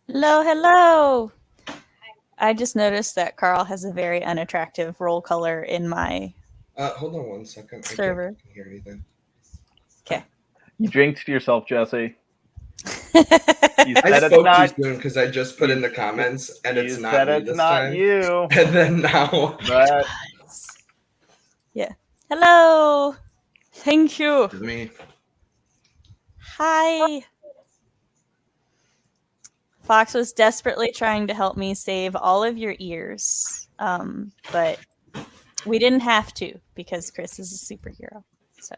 Hello, hello. I just noticed that Carl has a very unattractive roll color in my hold on one second. server. I can't hear anything. Okay. You jinxed yourself, Jesse. I spoke too soon because I just put in the comments and it's not me this time. You. And then now. But... Yeah. Hello. Thank you. It's me. Hi. Fox was desperately trying to help me save all of your ears, but we didn't have to because Chris is a superhero. So.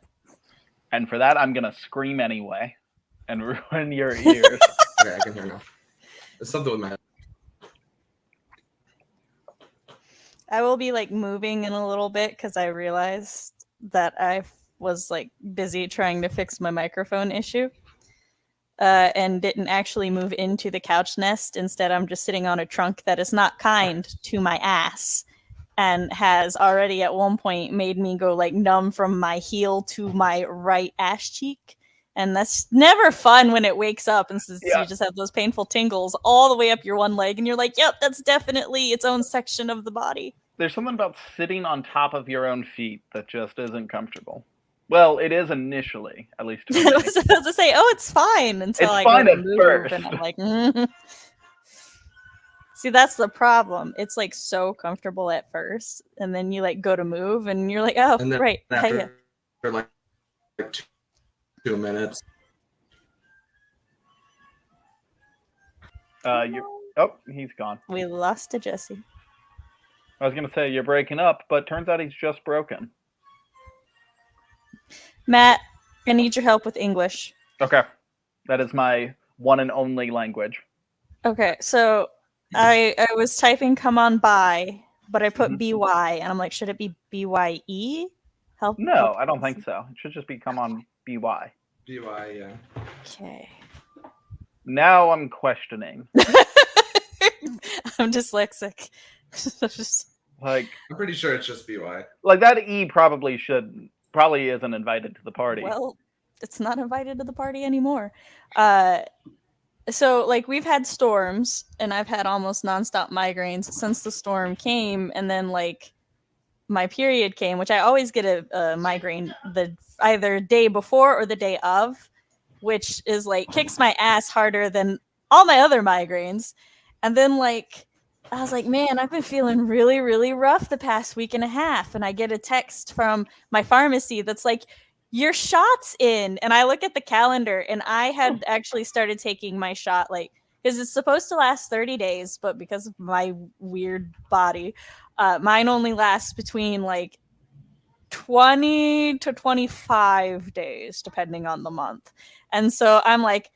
And for that, I'm going to scream anyway and ruin your ears. Okay, I can hear now. There's something with my head. I will be like moving in a little bit because I realized that I was like busy trying to fix my microphone issue. And didn't actually move into the couch nest. Instead, I'm just sitting on a trunk that is not kind to my ass and has already at one point made me go like numb from my heel to my right ass cheek. And that's never fun when it wakes up and says you just have those painful tingles all the way up your one leg. And you're like, yep, that's definitely its own section of the body. There's something about sitting on top of your own feet that just isn't comfortable. Well, it is initially, at least. I was supposed to say, "Oh, it's fine," until I go to move, first. And I'm like, See, that's the problem. It's like so comfortable at first, and then you like go to move, and you're like, "Oh, right." After like 2 minutes. He's gone. We lost to Jesse. I was gonna say you're breaking up, but turns out he's just broken. Matt, I need your help with English. Okay. That is my one and only language. Okay, so I was typing come on by, but I put BY, and I'm like, should it be BYE? Help? No, I don't think so. It should just be come on BY. BY, yeah. Okay. Now I'm questioning. I'm dyslexic. Like, I'm pretty sure it's just BY. Like that E probably isn't invited to the party. Well, it's not invited to the party anymore. So like we've had storms and I've had almost nonstop migraines since the storm came, and then like my period came, which I always get a migraine the either day before or the day of, which is like kicks my ass harder than all my other migraines. And then like I was like, man, I've been feeling really, really rough the past week and a half. And I get a text from my pharmacy that's like, your shot's in. And I look at the calendar, and I had actually started taking my shot, like, because it's supposed to last 30 days. But because of my weird body, mine only lasts between like 20 to 25 days, depending on the month. And so I'm like,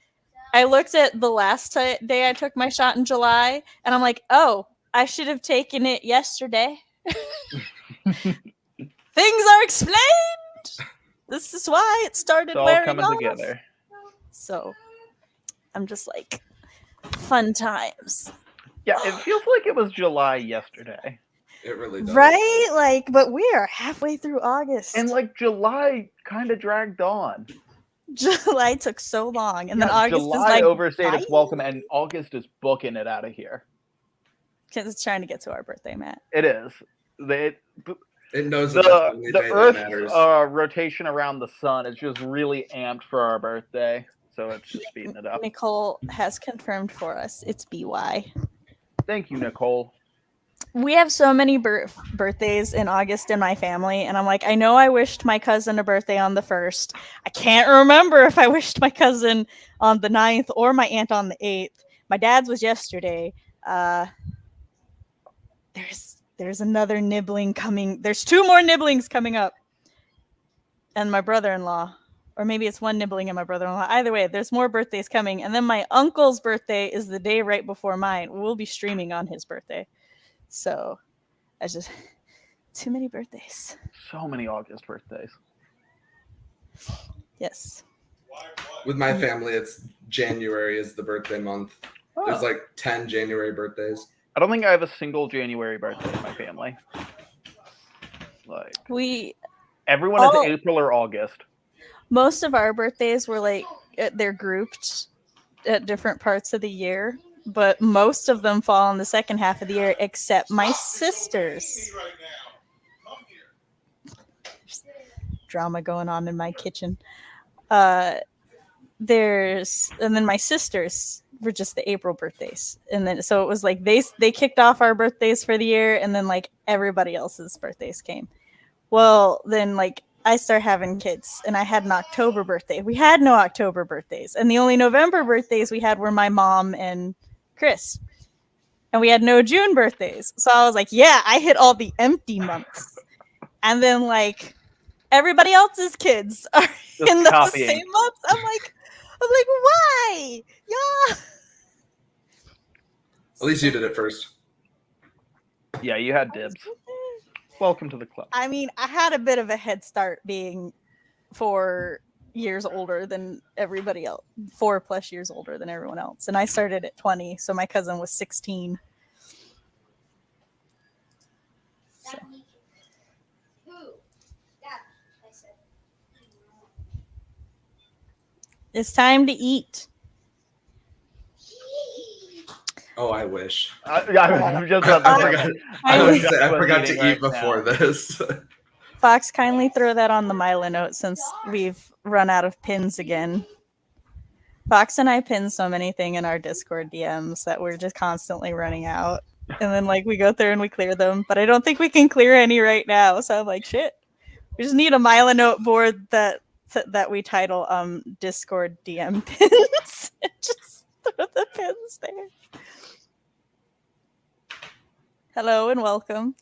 I looked at the last day I took my shot in July, and I'm like, oh, I should have taken it yesterday. Things are explained. This is why it started wearing off. Together. So I'm just like, fun times. Yeah, it feels like it was July yesterday. It really does. Right? Like, but we are halfway through August. And like July kind of dragged on. July took so long, and then August July is like overstayed its welcome, and August is booking it out of here. Because it's trying to get to our birthday, Matt. It is. It knows the day Earth's that matters. Rotation around the sun is just really amped for our birthday. so it's just speeding it up. Nicole has confirmed for us. It's BY. Thank you, Nicole. We have so many birthdays in August in my family, and I'm like, I know I wished my cousin a birthday on the 1st. I can't remember if I wished my cousin on the 9th or my aunt on the 8th. My dad's was yesterday. There's another nibbling coming. There's 2 more nibblings coming up. And my brother-in-law. Or maybe it's 1 nibbling and my brother-in-law. Either way, there's more birthdays coming. And then my uncle's birthday is the day right before mine. We'll be streaming on his birthday. So, I just... Too many birthdays. So many August birthdays. Yes. With my family, it's January is the birthday month. Oh. There's like 10 January birthdays. I don't think I have a single January birthday in my family. Like everyone is April or August. Most of our birthdays were like they're grouped at different parts of the year, but most of them fall in the second half of the year, except my sister's. There's drama going on in my kitchen. And then my sister's were just the April birthdays, and then so it was like they kicked off our birthdays for the year, and then like everybody else's birthdays came. Well, then like I started having kids, and I had an October birthday. We had no October birthdays, and the only November birthdays we had were my mom and Chris, and we had no June birthdays. So I was like, yeah, I hit all the empty months, and then like everybody else's kids are just in the same months. I'm like, why? Yeah. At least you did it first. Yeah, you had dibs. Welcome to the club. I mean, I had a bit of a head start being 4 years older than everybody else. 4+ years older than everyone else. And I started at 20, so my cousin was 16. So. It's time to eat. Oh, I wish. I forgot to eat before this. Fox, kindly throw that on the Mila note since we've run out of pins again. Fox and I pin so many things in our Discord DMs that we're just constantly running out. And then like we go through and we clear them, but I don't think we can clear any right now. So I'm like, shit. We just need a Mila note board that we title Discord DM pins. Just throw the pins there. Hello and welcome.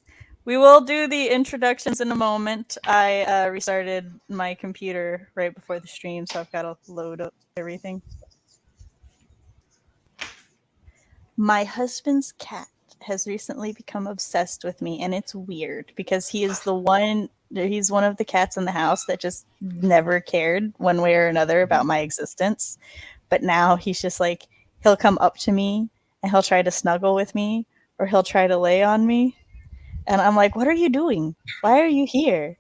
We will do the introductions in a moment. I restarted my computer right before the stream, so I've got to load up everything. My husband's cat has recently become obsessed with me, and it's weird because he's one of the cats in the house that just never cared one way or another about my existence. But now he's just like, he'll come up to me and he'll try to snuggle with me, or he'll try to lay on me. And I'm like, what are you doing? Why are you here?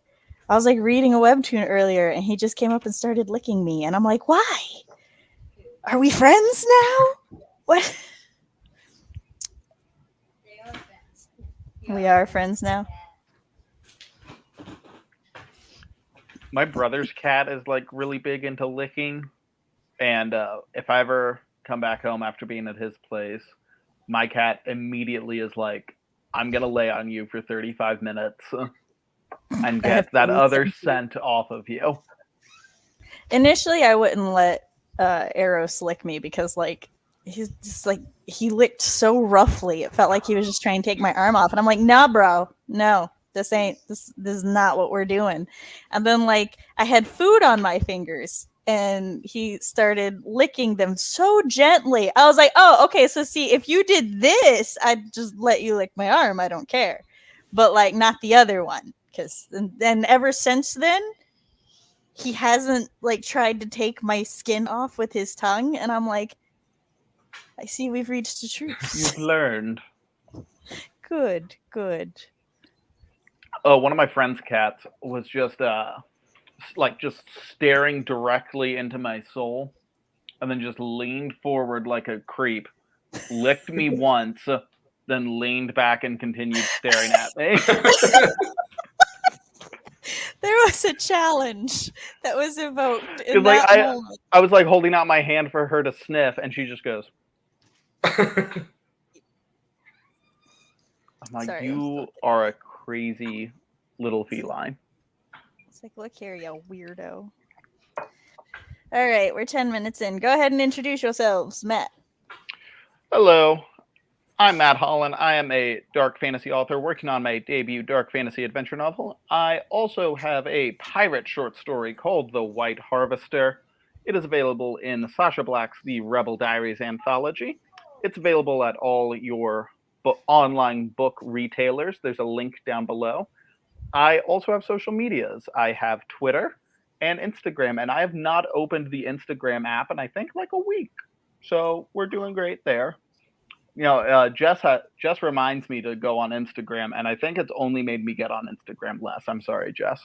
I was like reading a webtoon earlier and he just came up and started licking me. And I'm like, why? Are we friends now? What? We are friends now. My brother's cat is like really big into licking. And if I ever come back home after being at his place, my cat immediately is like, I'm going to lay on you for 35 minutes and get that other scent off of you. Initially, I wouldn't let Eros lick me because, like, he's just like, he licked so roughly. It felt like he was just trying to take my arm off. And I'm like, nah, bro, no, this is not what we're doing. And then, like, I had food on my fingers. And he started licking them so gently. I was like, oh, okay, so see, if you did this, I'd just let you lick my arm. I don't care. But, like, not the other one. Because then ever since then, he hasn't, like, tried to take my skin off with his tongue. And I'm like, I see we've reached a truce. You've learned. Good. Oh, one of my friend's cats was just staring directly into my soul and then just leaned forward like a creep, licked me once, then leaned back and continued staring at me. There was a challenge that was evoked in Like, that moment. I was like holding out my hand for her to sniff, and she just goes. I'm like, Sorry, you are a crazy little feline. It's like, look here, you weirdo. All right, we're 10 minutes in. Go ahead and introduce yourselves, Matt. Hello, I'm Matt Hollon. I am a dark fantasy author working on my debut dark fantasy adventure novel. I also have a pirate short story called The White Harvester. It is available in Sasha Black's The Rebel Diaries anthology. It's available at all your online book retailers. There's a link down below. I also have social medias. I have Twitter and Instagram, and I have not opened the Instagram app in I think like a week. So we're doing great there. You know, Jess reminds me to go on Instagram, and I think it's only made me get on Instagram less. I'm sorry, Jess.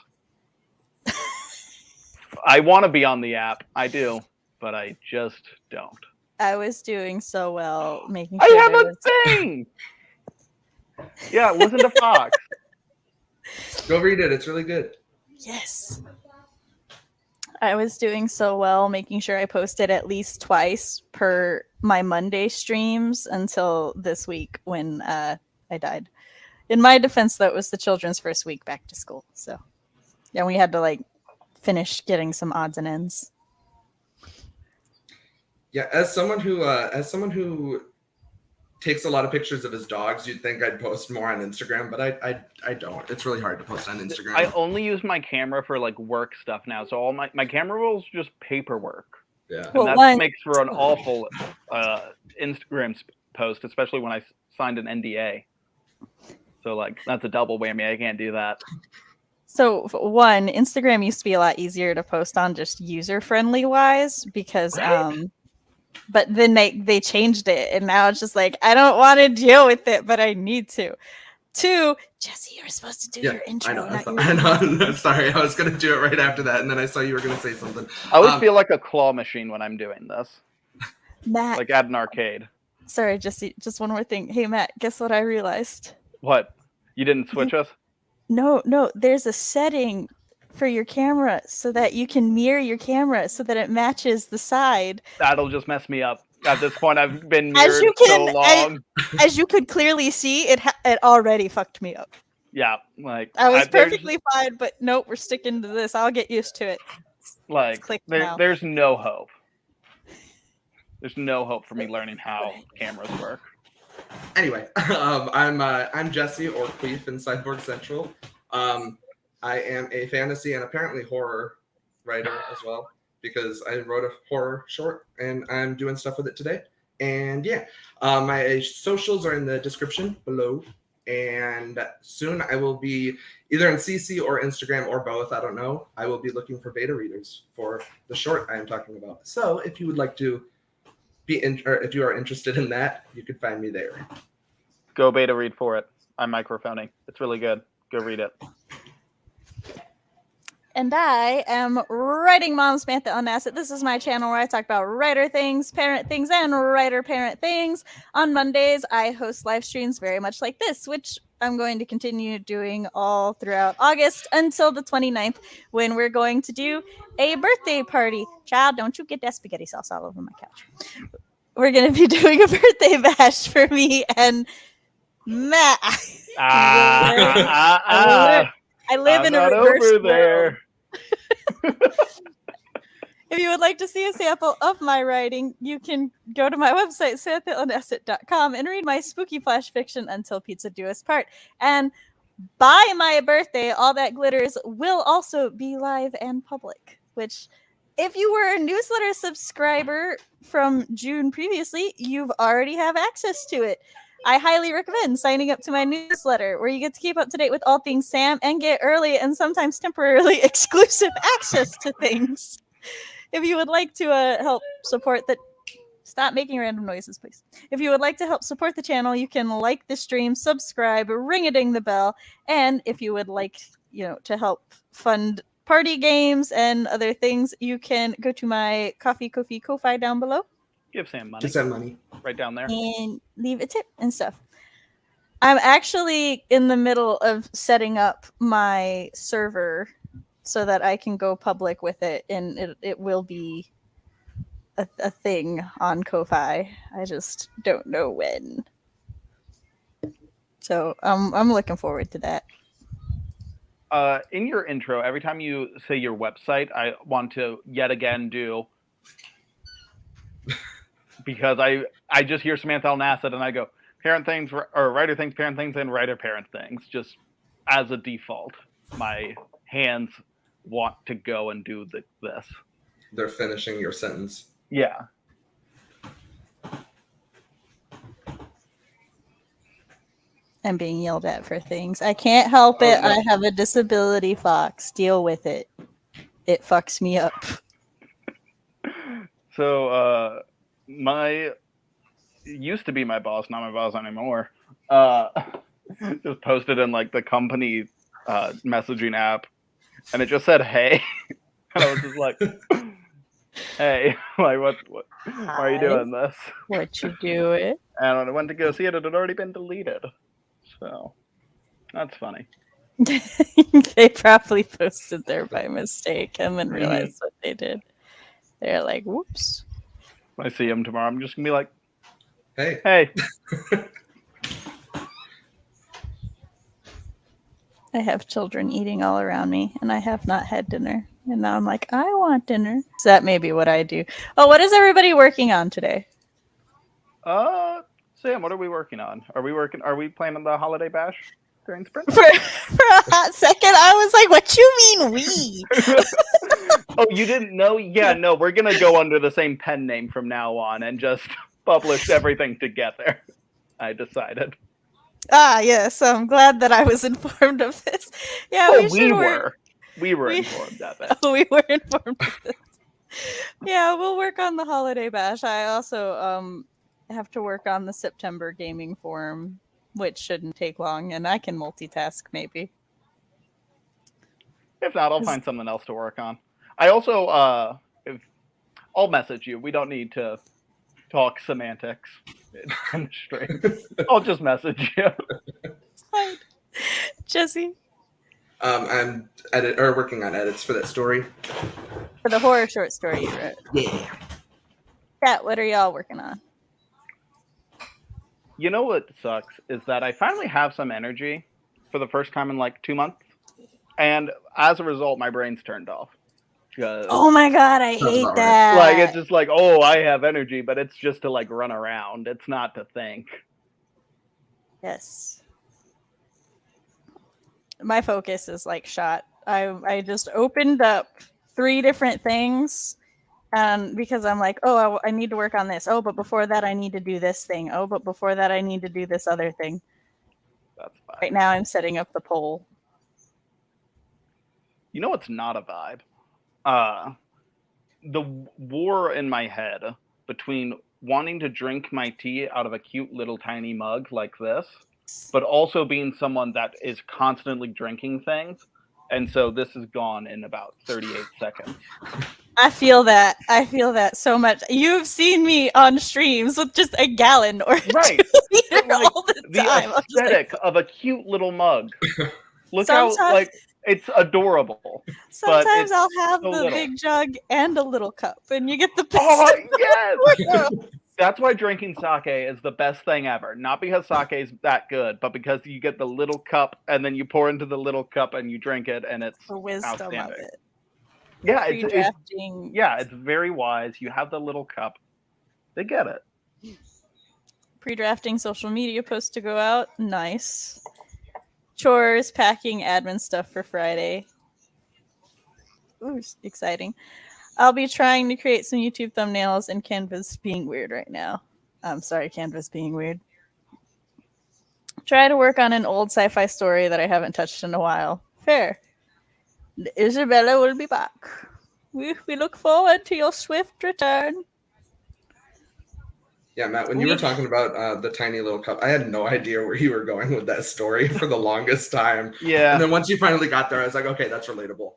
I want to be on the app. I do, but I just don't. I was doing so well making sure I have a thing! Yeah, listen to Fox. Go read it. It's really good. Yes. I was doing so well making sure I posted at least twice per my Monday streams until this week when I died. In my defense, that was the children's first week back to school. So, yeah, we had to like finish getting some odds and ends. Yeah, as someone who takes a lot of pictures of his dogs, you'd think I'd post more on Instagram, but I don't. It's really hard to post on Instagram. I only use my camera for like work stuff now, so all my camera rolls just paperwork. Yeah, and that makes for an awful Instagram post, especially when I signed an NDA. So like that's a double whammy. I can't do that. So one, Instagram used to be a lot easier to post on, just user friendly wise, because but then they changed it, and now it's just like I don't want to deal with it, but I need to. Two, Jesse, you're supposed to do your intro. I know. Sorry, I was gonna do it right after that, and then I saw you were gonna say something. I always feel like a claw machine when I'm doing this. Matt, like at an arcade. Sorry, Jesse. Just one more thing. Hey, Matt, guess what I realized? What? You didn't switch us? No. There's a setting for your camera so that you can mirror your camera so that it matches the side. That'll just mess me up. At this point, I've been mirrored so long. As you could clearly see, it already fucked me up. Yeah, like I was perfectly fine, but nope, we're sticking to this. I'll get used to it. Like there's no hope. There's no hope for me learning how cameras work. Anyway, I'm Jesse, or Queef in Cyborg Central. I am a fantasy and apparently horror writer as well, because I wrote a horror short and I'm doing stuff with it today. And yeah, my socials are in the description below. And soon I will be either on CC or Instagram or both. I don't know. I will be looking for beta readers for the short I am talking about. So if you would like to or if you are interested in that, you could find me there. Go beta read for it. I'm microphoning. It's really good. Go read it. And I am Writing Mom Samantha on Nasset. This is my channel where I talk about writer things, parent things, and writer-parent things. On Mondays, I host live streams very much like this, which I'm going to continue doing all throughout August until the 29th, when we're going to do a birthday party. Child, don't you get that spaghetti sauce all over my couch. We're going to be doing a birthday bash for me and Matt. I live in a reverse over there. If you would like to see a sample of my writing, you can go to my website, samanthaonasset.com, and read my spooky flash fiction Until Pizza Do Us Part. And by my birthday, All That Glitters will also be live and public, which, if you were a newsletter subscriber from June previously, you've already have access to it. I highly recommend signing up to my newsletter, where you get to keep up to date with all things Sam and get early and sometimes temporarily exclusive access to things. If you would like to help support the... Stop making random noises, please. If you would like to help support the channel, you can like the stream, subscribe, ring-a-ding the bell, and if you would like, to help fund party games and other things, you can go to my Ko-fi down below. Give Sam money. Just send money. Right down there. And leave a tip and stuff. I'm actually in the middle of setting up my server so that I can go public with it, and it will be a thing on Ko-Fi. I just don't know when. So I'm looking forward to that. In your intro, every time you say your website, I want to yet again do, because I just hear Samantha Nasset and I go parent things or writer things, parent things, and writer parent things just as a default. My hands want to go and do this. They're finishing your sentence. Yeah. I'm being yelled at for things. I can't help it. No. I have a disability, Fox. Deal with it. It fucks me up. So my used to be my boss, not my boss anymore. Just posted in like the company messaging app, and it just said "Hey," and I was just like, "Hey, like what why are you doing this?" What you doing? And when I went to go see it, it had already been deleted. So that's funny. They probably posted there by mistake and then realized what they did. They're like, whoops. When I see him tomorrow, I'm just gonna be like, Hey. I have children eating all around me, and I have not had dinner. And now I'm like, I want dinner. So that may be what I do. Oh, what is everybody working on today? Sam, what are we working on? Are we planning the holiday bash during spring? For a hot second, I was like, what you mean we? Oh, you didn't know? Yeah, no, we're gonna go under the same pen name from now on and just publish everything together. I decided. Ah, yes. I'm glad that I was informed of this. Yeah, we were informed of it. We were informed of this. Yeah, we'll work on the holiday bash. I also have to work on the September gaming forum, which shouldn't take long, and I can multitask maybe. If not, I'll find something else to work on. I also I'll message you. We don't need to talk semantics in the stream. I'll just message you. Fine. Jesse? I'm working on edits for that story. For the horror short story you wrote. Yeah. Kat, what are y'all working on? You know what sucks is that I finally have some energy for the first time in like 2 months. And as a result, my brain's turned off. Oh my god, I hate that. Like, it's just like, oh, I have energy, but it's just to like run around. It's not to think. Yes. My focus is like shot. I just opened up 3 different things, and because I'm like, oh, I need to work on this. Oh, but before that, I need to do this thing. Oh, but before that, I need to do this other thing. That's fine. Right now, I'm setting up the poll. You know what's not a vibe? The war in my head between wanting to drink my tea out of a cute little tiny mug like this, but also being someone that is constantly drinking things. And so this is gone in about 38 seconds. I feel that. I feel that so much. You've seen me on streams with just a gallon or 2 liter like, all the time. The aesthetic of a cute little mug. Look sometimes, how, like, it's adorable. Sometimes I'll have so the little. big jug and a little cup, and you get the best. Oh, yes! That's why drinking sake is the best thing ever. Not because sake is that good, but because you get the little cup, and then you pour into the little cup, and you drink it, and it's the wisdom outstanding. of it. Yeah, it's very wise. You have the little cup. They get it. Pre-drafting social media posts to go out. Nice. Chores, packing, admin stuff for Friday. Ooh, exciting. I'll be trying to create some YouTube thumbnails, and Canva's being weird right now. I'm sorry, Canva's being weird. Try to work on an old sci-fi story that I haven't touched in a while. Fair. Isabella will be back. We look forward to your swift return. Yeah, Matt, when you were talking about the tiny little cup, I had no idea where you were going with that story for the longest time. Yeah. And then once you finally got there, I was like, okay, that's relatable.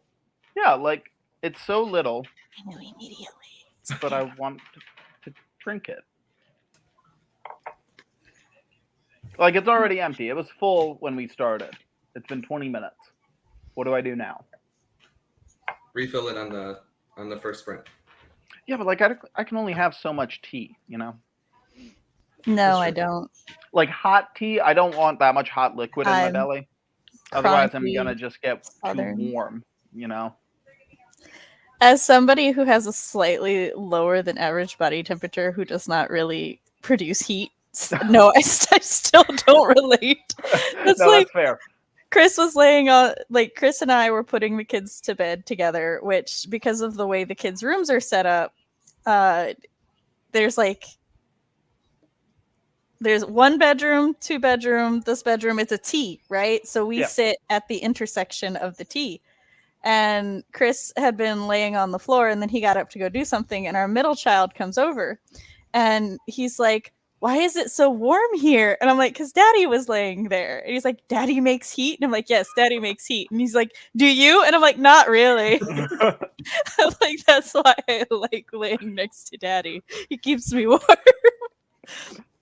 Yeah, like, it's so little. I knew immediately. But I want to drink it. Like, it's already empty. It was full when we started. It's been 20 minutes. What do I do now? refill it on the first sprint. Yeah, but like I can only have so much tea, you know. No, I don't. Like hot tea, I don't want that much hot liquid in my I'm belly. Otherwise, I'm chronically gonna just get Southern. too warm, you know. As somebody who has a slightly lower than average body temperature who does not really produce heat, no, I still don't relate. That's No, like that's fair. Chris was laying on, like, Chris and I were putting the kids to bed together, which, because of the way the kids' rooms are set up, there's one bedroom, two bedroom, this bedroom, it's a T, right? So we sit at the intersection of the T. And Chris had been laying on the floor, and then he got up to go do something, and our middle child comes over, and he's like, why is it so warm here? And I'm like, because Daddy was laying there. And he's like, Daddy makes heat? And I'm like, yes, Daddy makes heat. And he's like, do you? And I'm like, not really. I'm like, that's why I like laying next to Daddy. He keeps me warm. I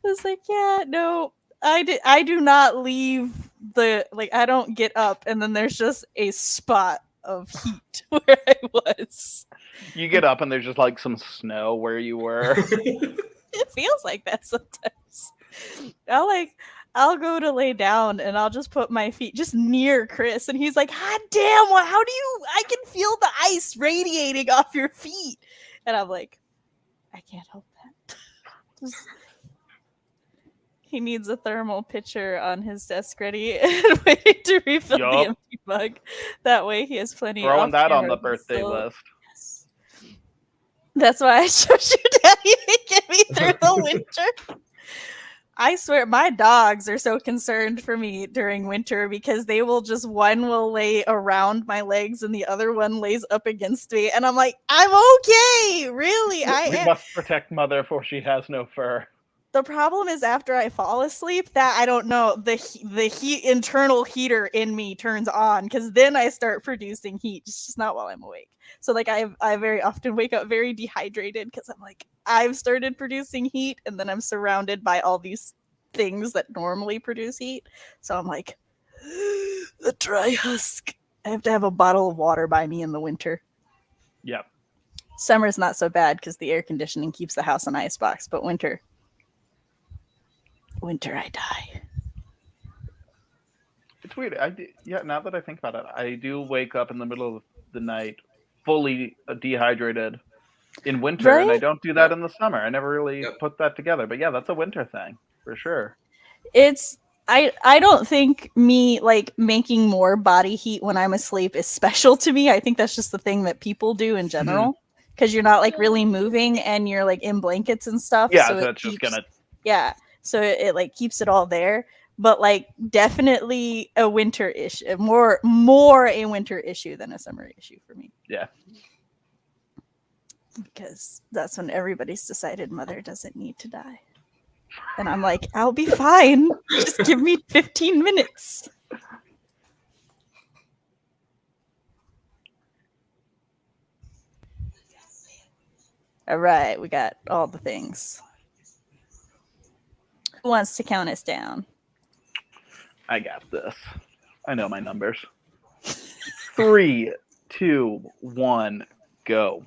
was like, yeah, no, I do not leave I don't get up and then there's just a spot of heat where I was. You get up and there's just like some snow where you were. It feels like that sometimes. I'll go to lay down and I'll just put my feet just near Chris and he's like, God damn, how do you, I can feel the ice radiating off your feet. And I'm like, I can't help that. He needs a thermal pitcher on his desk ready and waiting to refill the empty mug. That way he has plenty. Throwing that on the birthday list. Yes. That's why I showed you Daddy to get me through the winter. I swear, my dogs are so concerned for me during winter because they will just, one will lay around my legs and the other one lays up against me. And I'm like, I'm okay. Really, We must protect Mother for she has no fur. The problem is after I fall asleep, that I don't know, the heat internal heater in me turns on because then I start producing heat. It's just not while I'm awake. So like I very often wake up very dehydrated because I'm like, I've started producing heat and then I'm surrounded by all these things that normally produce heat. So I'm like, the dry husk. I have to have a bottle of water by me in the winter. Yep. Summer's not so bad because the air conditioning keeps the house an icebox, but winter I die. It's weird. Now that I think about it, I do wake up in the middle of the night fully dehydrated in winter, right? And I don't do that in the summer. I never really put that together. But yeah, that's a winter thing for sure. I don't think me like making more body heat when I'm asleep is special to me. I think that's just the thing that people do in general because you're not like really moving and you're like in blankets and stuff. Yeah, so it's just gonna. Yeah, so it like keeps it all there. But like definitely a winter issue, more a winter issue than a summer issue for me. Yeah, because that's when everybody's decided Mother doesn't need to die. And I'm like, I'll be fine. Just give me 15 minutes. All right, we got all the things. Who wants to count us down? I got this. I know my numbers. 3, 2, 1, go.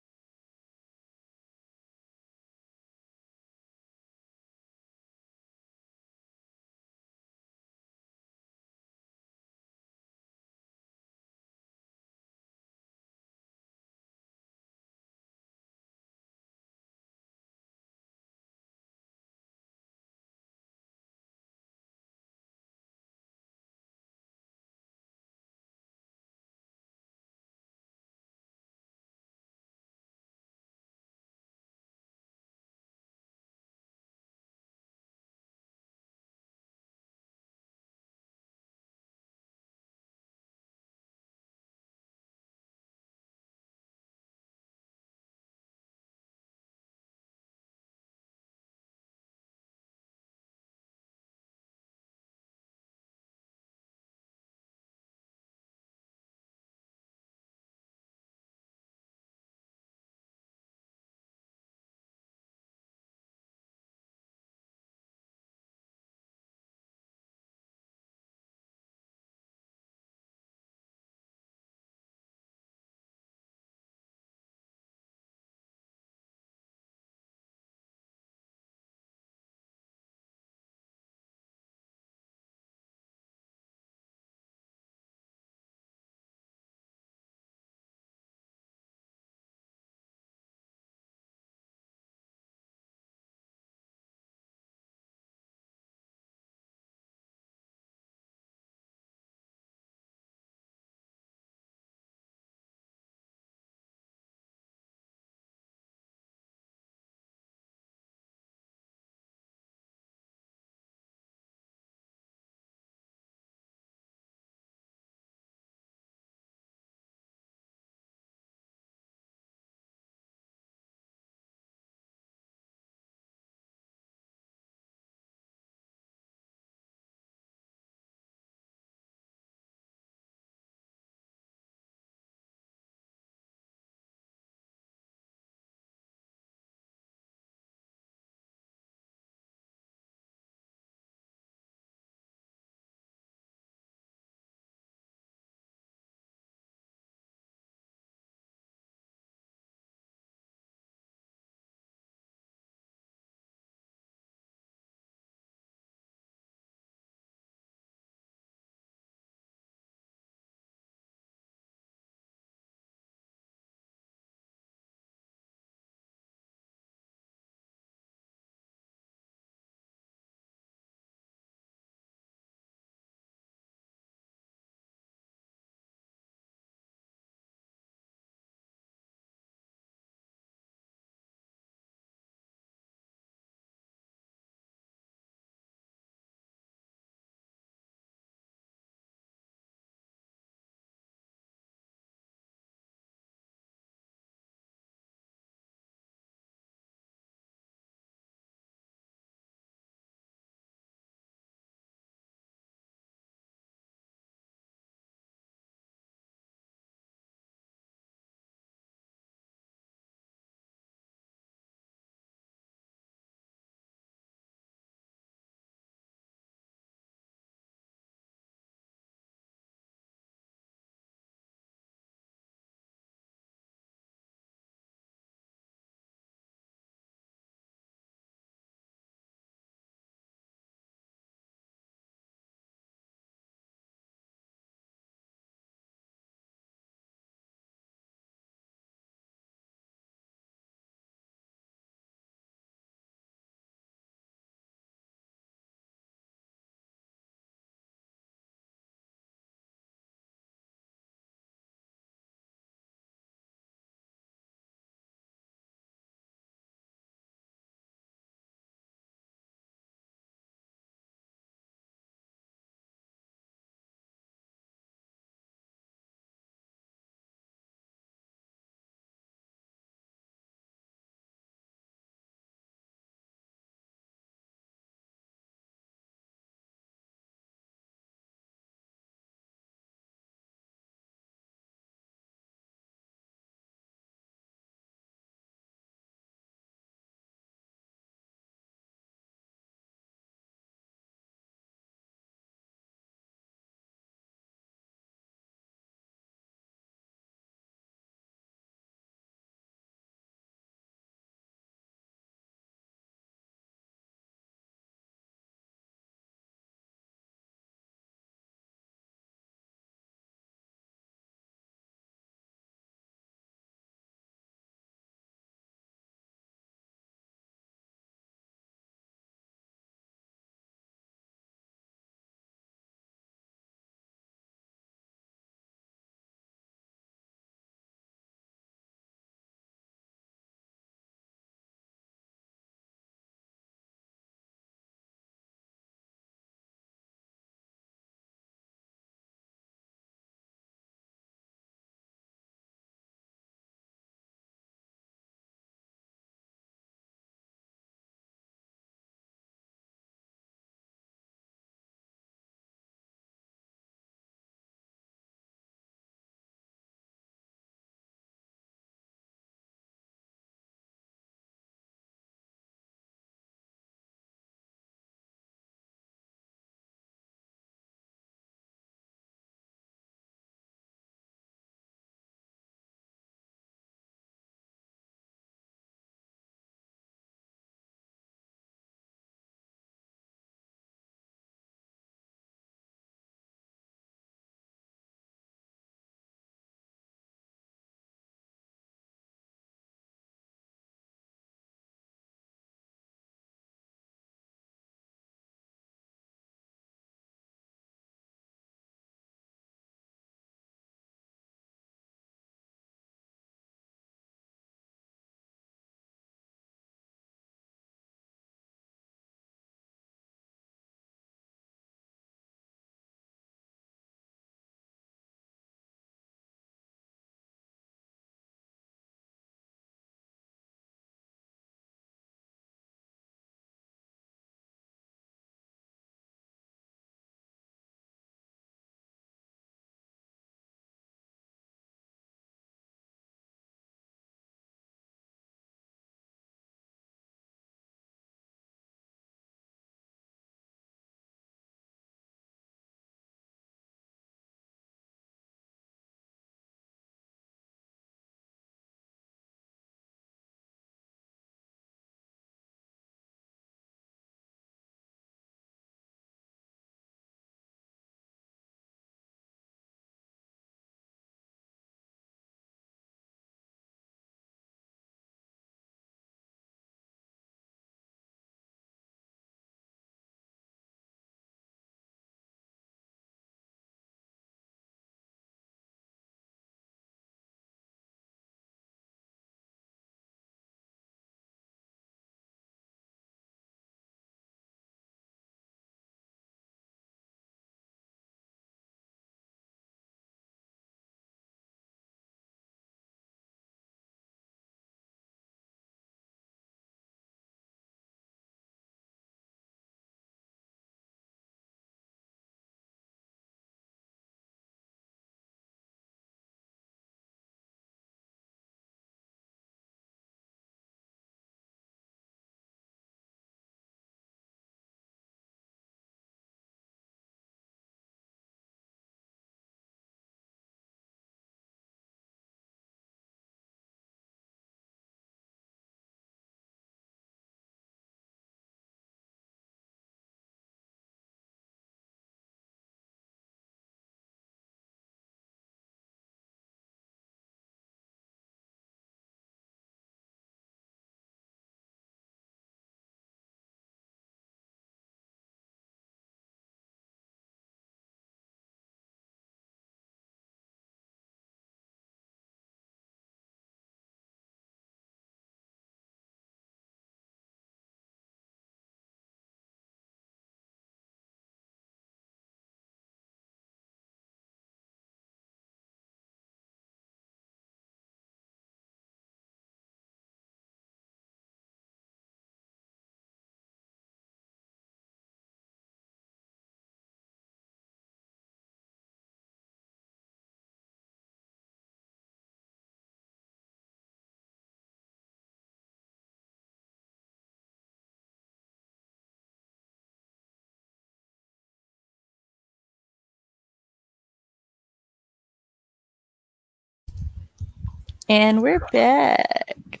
And we're back.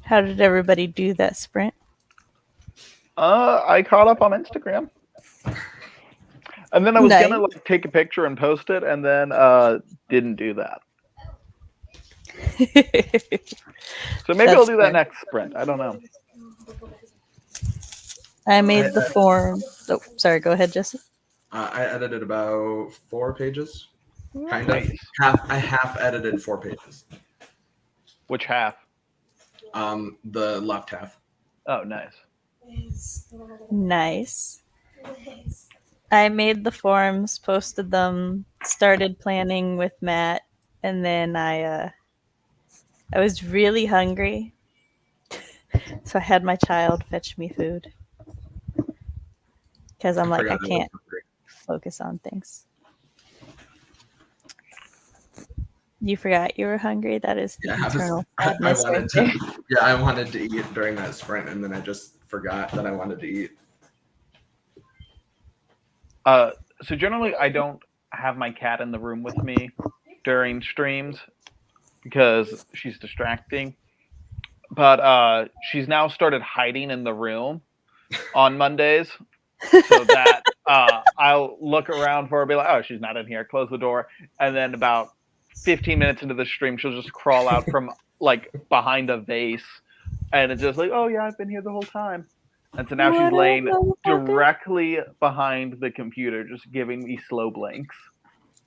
How did everybody do that sprint? I caught up on Instagram. And then I was gonna like take a picture and post it, and then didn't do that. So maybe I'll do that next sprint. I don't know. I made the form. Oh, sorry. Go ahead, Jesse. I edited about 4 pages. Kind Nice. of. I half edited 4 pages. Which half? The left half. Oh, nice. Nice. I made the forms, posted them, started planning with Matt, and then I was really hungry, so I had my child fetch me food because I'm like, I can't focus on things. You forgot you were hungry? That is the eternal sadness right there. I wanted to eat during that sprint, and then I just forgot that I wanted to eat. So generally, I don't have my cat in the room with me during streams because she's distracting. But she's now started hiding in the room on Mondays, so that I'll look around for her, be like, "Oh, she's not in here." Close the door, and then about 15 minutes into the stream, she'll just crawl out from like behind a vase, and it's just like, "Oh yeah, I've been here the whole time." And so now she's laying directly behind the computer, just giving me slow blinks.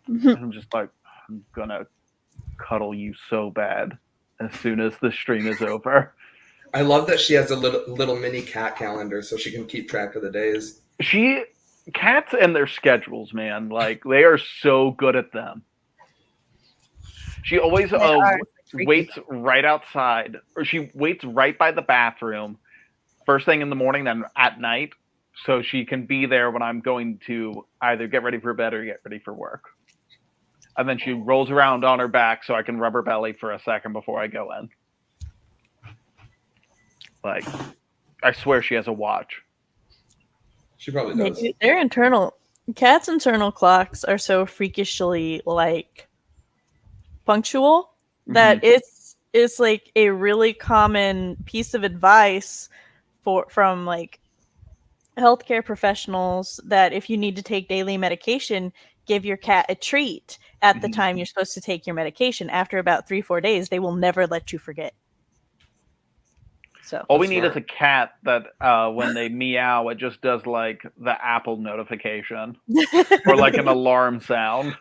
And I'm just like, I'm gonna cuddle you so bad as soon as the stream is over. I love that she has a little mini cat calendar so she can keep track of the days. Cats and their schedules, man, like they are so good at them. She always waits right outside, or she waits right by the bathroom first thing in the morning, then at night, so she can be there when I'm going to either get ready for bed or get ready for work. And then she rolls around on her back so I can rub her belly for a second before I go in. Like, I swear she has a watch. She probably does. Their cats' internal clocks are so freakishly like punctual that it's like a really common piece of advice from like healthcare professionals that if you need to take daily medication, give your cat a treat at the time you're supposed to take your medication. After about 3-4 days, they will never let you forget. So all we need is a cat that when they meow, it just does like the Apple notification or like an alarm sound.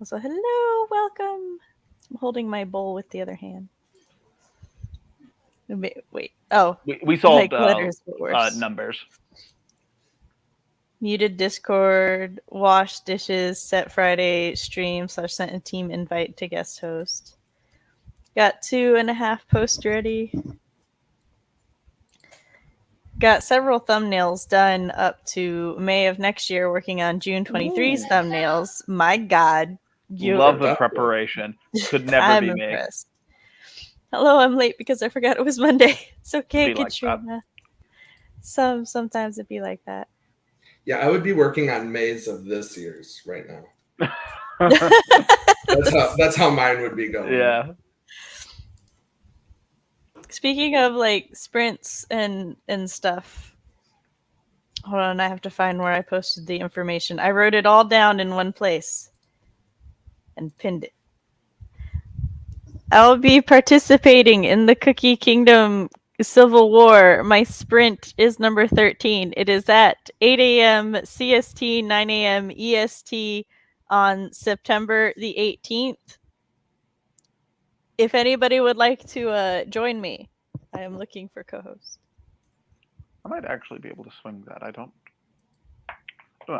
So hello, welcome. I'm holding my bowl with the other hand. Wait. Oh, we solved numbers. Muted Discord, wash dishes, set Friday stream / sent a team invite to guest host. Got 2.5 posts ready. Got several thumbnails done up to May of next year, working on June 23's thumbnails. My God. Love the preparation. Could never be me. Impressed. Hello, I'm late because I forgot it was Monday. It's okay, Katrina. Sometimes it'd be like that. Yeah, I would be working on May's of this year's right now. That's how mine would be going. Yeah. Speaking of like sprints and stuff. Hold on, I have to find where I posted the information. I wrote it all down in one place and pinned it. I'll be participating in the Cookie Kingdom Civil War. My sprint is number 13. It is at 8 a.m. CST, 9 a.m. EST on September the 18th. If anybody would like to join me, I am looking for co-hosts. I might actually be able to swing that.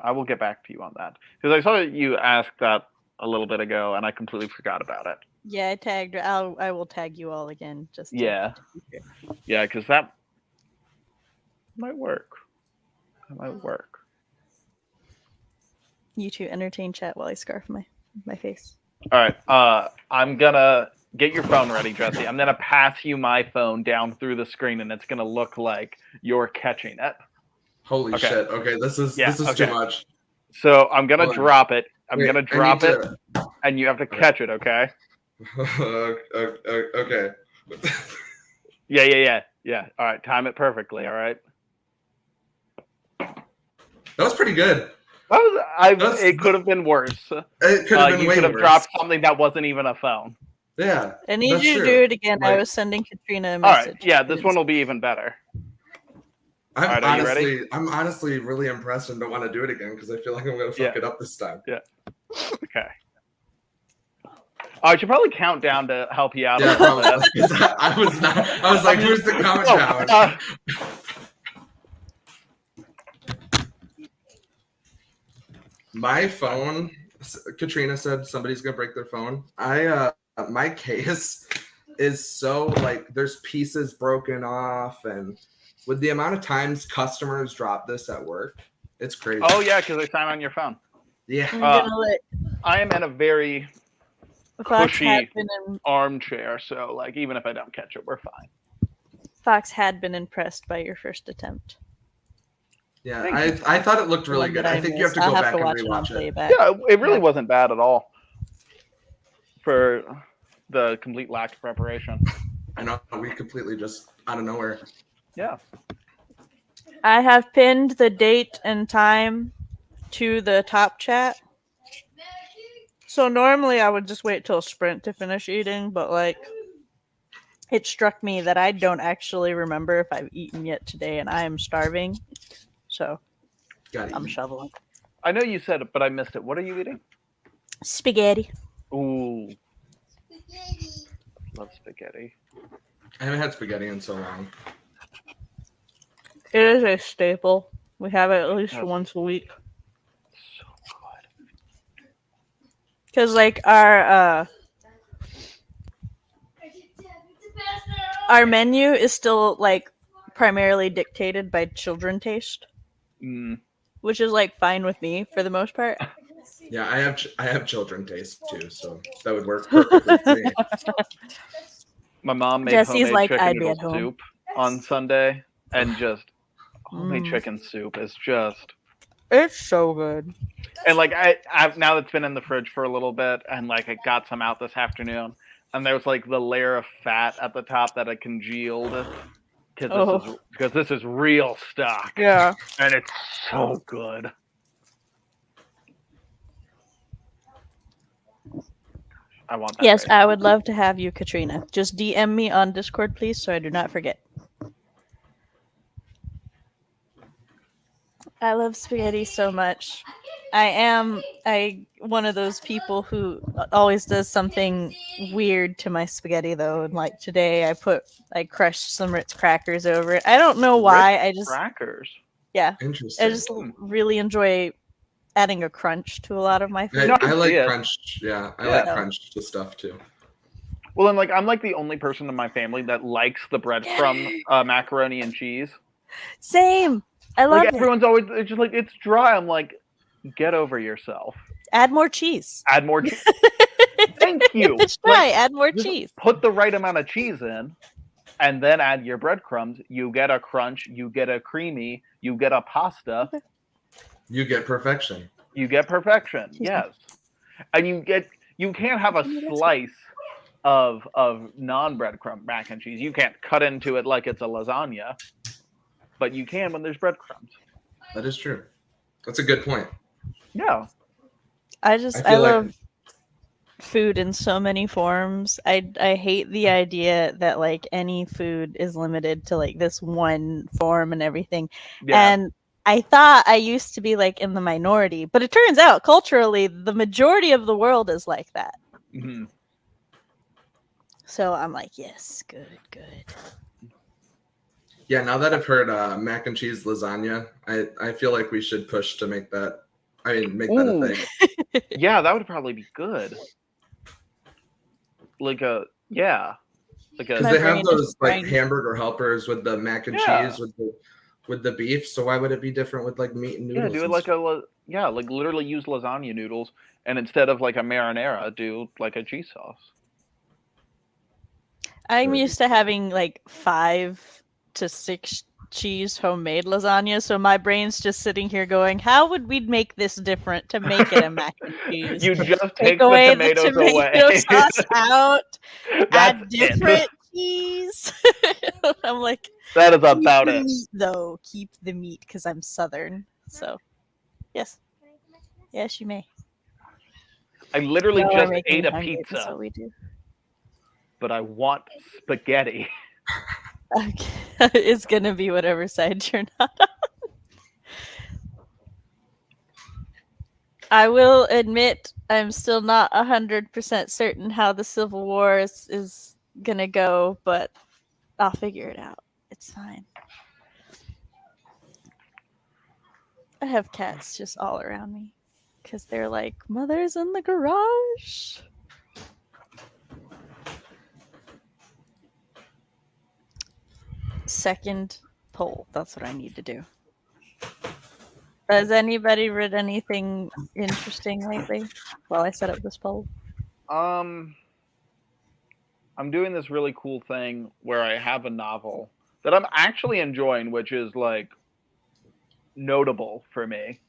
I will get back to you on that. Because I saw that you asked that a little bit ago, and I completely forgot about it. Yeah, I tagged. I will tag you all again. Yeah, because that might work. That might work. You two entertain chat while I scarf my face. All right. I'm gonna get your phone ready, Jesse. I'm gonna pass you my phone down through the screen, and it's gonna look like you're catching it. Holy shit! Okay, this is too much. So I'm gonna drop it. I'm Wait, gonna drop I need it, and you have to catch it. Okay? Okay. Yeah. All right, time it perfectly. All right. That was pretty good. It could have been worse. It could have been You way could have worse. dropped something that wasn't even a phone. Yeah. I need that's you to true. do it again. I Like- was sending Katrina a All message. right. Yeah, this one will be even better. I'm Alright, are you ready? honestly really impressed and don't want to do it again because I feel like I'm gonna fuck it up this time. Yeah. Okay. I should probably count down to help you out. Yeah, a little probably. bit. I was not. I was like, "Where's the countdown?" My phone. Katrina said somebody's gonna break their phone. My case is so like there's pieces broken off, and with the amount of times customers drop this at work, it's crazy. Oh yeah, because they sign on your phone. Yeah. I'm gonna let I am in a very Fox cushy had been armchair, so like even if I don't catch it, we're fine. Fox had been impressed by your first attempt. Yeah, I thought it looked really good. I think you have to go back and rewatch it. Playback. Yeah, it really wasn't bad at all for the complete lack of preparation. I know we completely just out of nowhere. Yeah. I have pinned the date and time to the top chat. So normally I would just wait till sprint to finish eating, but like it struck me that I don't actually remember if I've eaten yet today and I am starving. So I'm shoveling. I know you said it, but I missed it. What are you eating? Spaghetti. Ooh. Spaghetti. Love spaghetti. I haven't had spaghetti in so long. It is a staple. We have it at least once a week. So good. Because like our menu is still like primarily dictated by children taste. Which is like fine with me for the most part. Yeah, I have children taste too, so that would work perfectly for me. My mom made Jesse's homemade like, chicken I'd be noodle at home. soup on Sunday, and just homemade chicken soup is just. It's so good. And like I've now it's been in the fridge for a little bit, and like I got some out this afternoon, and there was like the layer of fat at the top that had congealed. Because this is real stock. Yeah. And it's so good. I want that. Yes, I would love to have you, Katrina. Just DM me on Discord, please, so I do not forget. I love spaghetti so much. I am one of those people who always does something weird to my spaghetti though. And like today I crushed some Ritz crackers over it. I don't know why. Ritz crackers. Yeah. Interesting. I just really enjoy adding a crunch to a lot of my food. I like crunch. Yeah, I like crunch to stuff too. Well, then, like, I'm like the only person in my family that likes the breadcrumb macaroni and cheese. Same. I love it. Everyone's always it's just like it's dry. I'm like, get over yourself. Add more cheese. Add more cheese. Thank you. It's dry. Add more cheese. Put the right amount of cheese in, and then add your breadcrumbs. You get a crunch. You get a creamy. You get a pasta. You get perfection. You get perfection. Yes, and you can't have a slice of non-breadcrumb mac and cheese. You can't cut into it like it's a lasagna, but you can when there's breadcrumbs. That is true. That's a good point. Yeah. I love food in so many forms. I hate the idea that like any food is limited to like this one form and everything. Yeah. And I thought I used to be like in the minority, but it turns out culturally the majority of the world is like that. Mm-hmm. So I'm like, yes, good. Yeah, now that I've heard mac and cheese lasagna, I feel like we should push to make that. Make that a thing. Yeah, that would probably be good. Because they have those like hamburger helpers with the mac and cheese with the beef. So why would it be different with like meat and noodles? Yeah, do it like literally use lasagna noodles, and instead of like a marinara, do like a cheese sauce. I'm used to having like 5 to 6 cheese homemade lasagna, so my brain's just sitting here going, how would we make this different to make it a mac and cheese? You just Take take the away tomatoes the tomato away. sauce out, That's add it. different cheese. I'm like, That is keep about the it. meat, though. Keep the meat, because I'm Southern. So, yes. Yes, you may. I literally Y'all are just making ate me a hungry, that's pizza, what we do. but I want spaghetti. Okay. It's gonna be whatever side you're not on. I will admit I'm still not 100% certain how the Civil War is gonna go, but I'll figure it out. It's fine. I have cats just all around me because they're like, Mother's in the garage. Second poll. That's what I need to do. Has anybody read anything interesting lately while I set up this poll? I'm doing this really cool thing where I have a novel that I'm actually enjoying, which is like notable for me.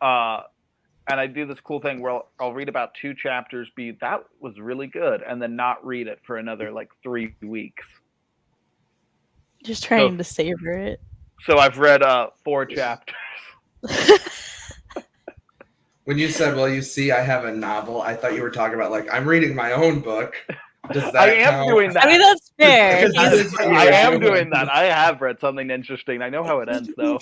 And I do this cool thing where I'll read about 2 chapters, that was really good, and then not read it for another like 3 weeks. Just trying to savor it. So I've read 4 chapters. When you said, well, you see, I have a novel, I thought you were talking about, like, I'm reading my own book. Does that I am count? doing that. I mean, that's fair. Because that is what you I were am doing. doing that. I have read something interesting. I know how it ends, though.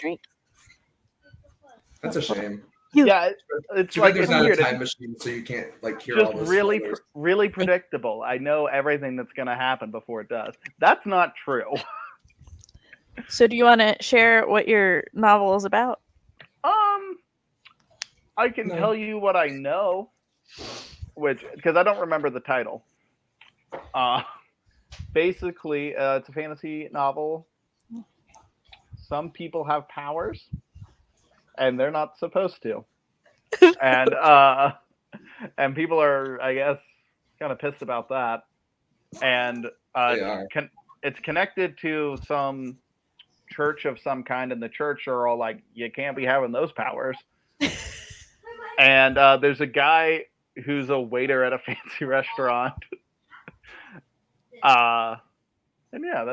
That's a shame. Yeah, it's Too like bad there's it's not weird. a time machine, so you can't like hear Just all those really, spoilers. really predictable. I know everything that's going to happen before it does. That's not true. So, do you want to share what your novel is about? I can tell you what I know, because I don't remember the title. Basically, it's a fantasy novel. Some people have powers, and they're not supposed to. And people are, I guess, kind of pissed about that. And it's connected to some church of some kind, and the church are all like, you can't be having those powers. And there's a guy who's a waiter at a fancy restaurant. And yeah,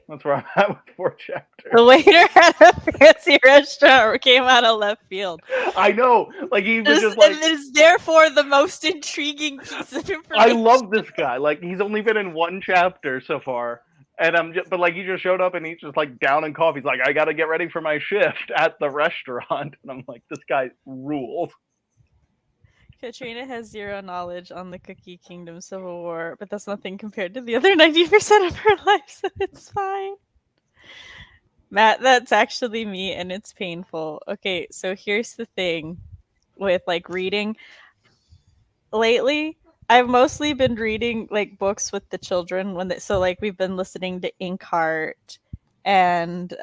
that's where I'm at with 4 chapters. The waiter at a fancy restaurant came out of left field. I know, like he was just like, it is therefore the most intriguing piece of information. I love this guy. Like he's only been in 1 chapter so far, and but like he just showed up and he's just like down in coffee. He's like, I got to get ready for my shift at the restaurant, and I'm like, this guy rules. Katrina has 0 knowledge on the Cookie Kingdom Civil War, but that's nothing compared to the other 90% of her life, so it's fine. Matt, that's actually me, and it's painful. Okay, so here's the thing with like reading. Lately, I've mostly been reading like books with the children so like we've been listening to Inkheart, and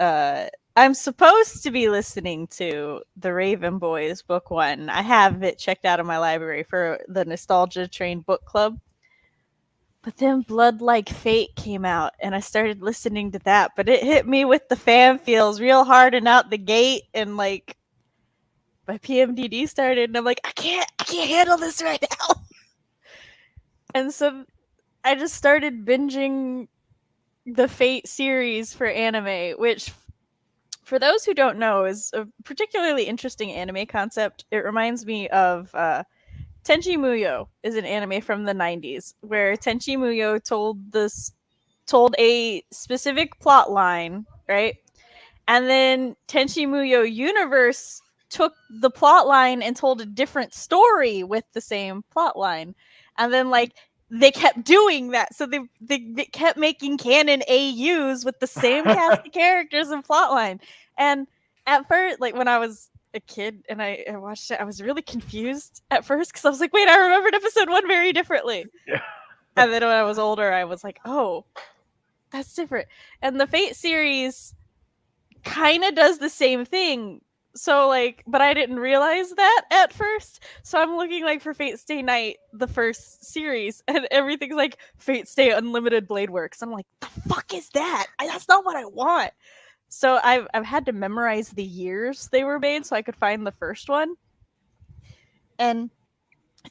I'm supposed to be listening to The Raven Boys Book 1. I have it checked out of my library for the Nostalgia Train book club. But then Blood Like Fate came out, and I started listening to that. But it hit me with the fan feels real hard and out the gate, and like my PMDD started, and I'm like, I can't handle this right now. And so I just started binging the Fate series for anime, which, for those who don't know, is a particularly interesting anime concept. It reminds me of Tenchi Muyo is an anime from the 90s where Tenchi Muyo told a specific plot line, right? And then Tenchi Muyo Universe took the plot line and told a different story with the same plot line. And then like they kept doing that. So they kept making canon AUs with the same cast of characters and plot line. And at first, like when I was a kid and I watched it, I was really confused at first because I was like, wait, I remembered episode 1 very differently. Yeah. And then when I was older, I was like, oh, that's different. And the Fate series kind of does the same thing. So like, but I didn't realize that at first. So I'm looking like for Fate Stay Night, the first series, and everything's like Fate Stay Unlimited Blade Works. I'm like, the fuck is that? That's not what I want. So I've had to memorize the years they were made so I could find the first one. And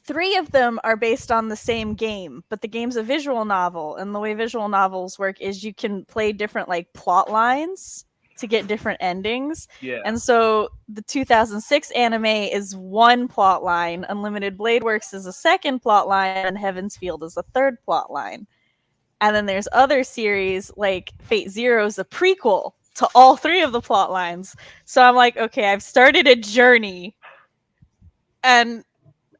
3 of them are based on the same game, but the game's a visual novel, and the way visual novels work is you can play different like plot lines to get different endings. Yeah. And so the 2006 anime is one plot line, Unlimited Blade Works is a second plot line, and Heaven's Field is a third plot line. And then there's other series like Fate Zero is a prequel to all 3 of the plot lines. So I'm like, okay, I've started a journey, and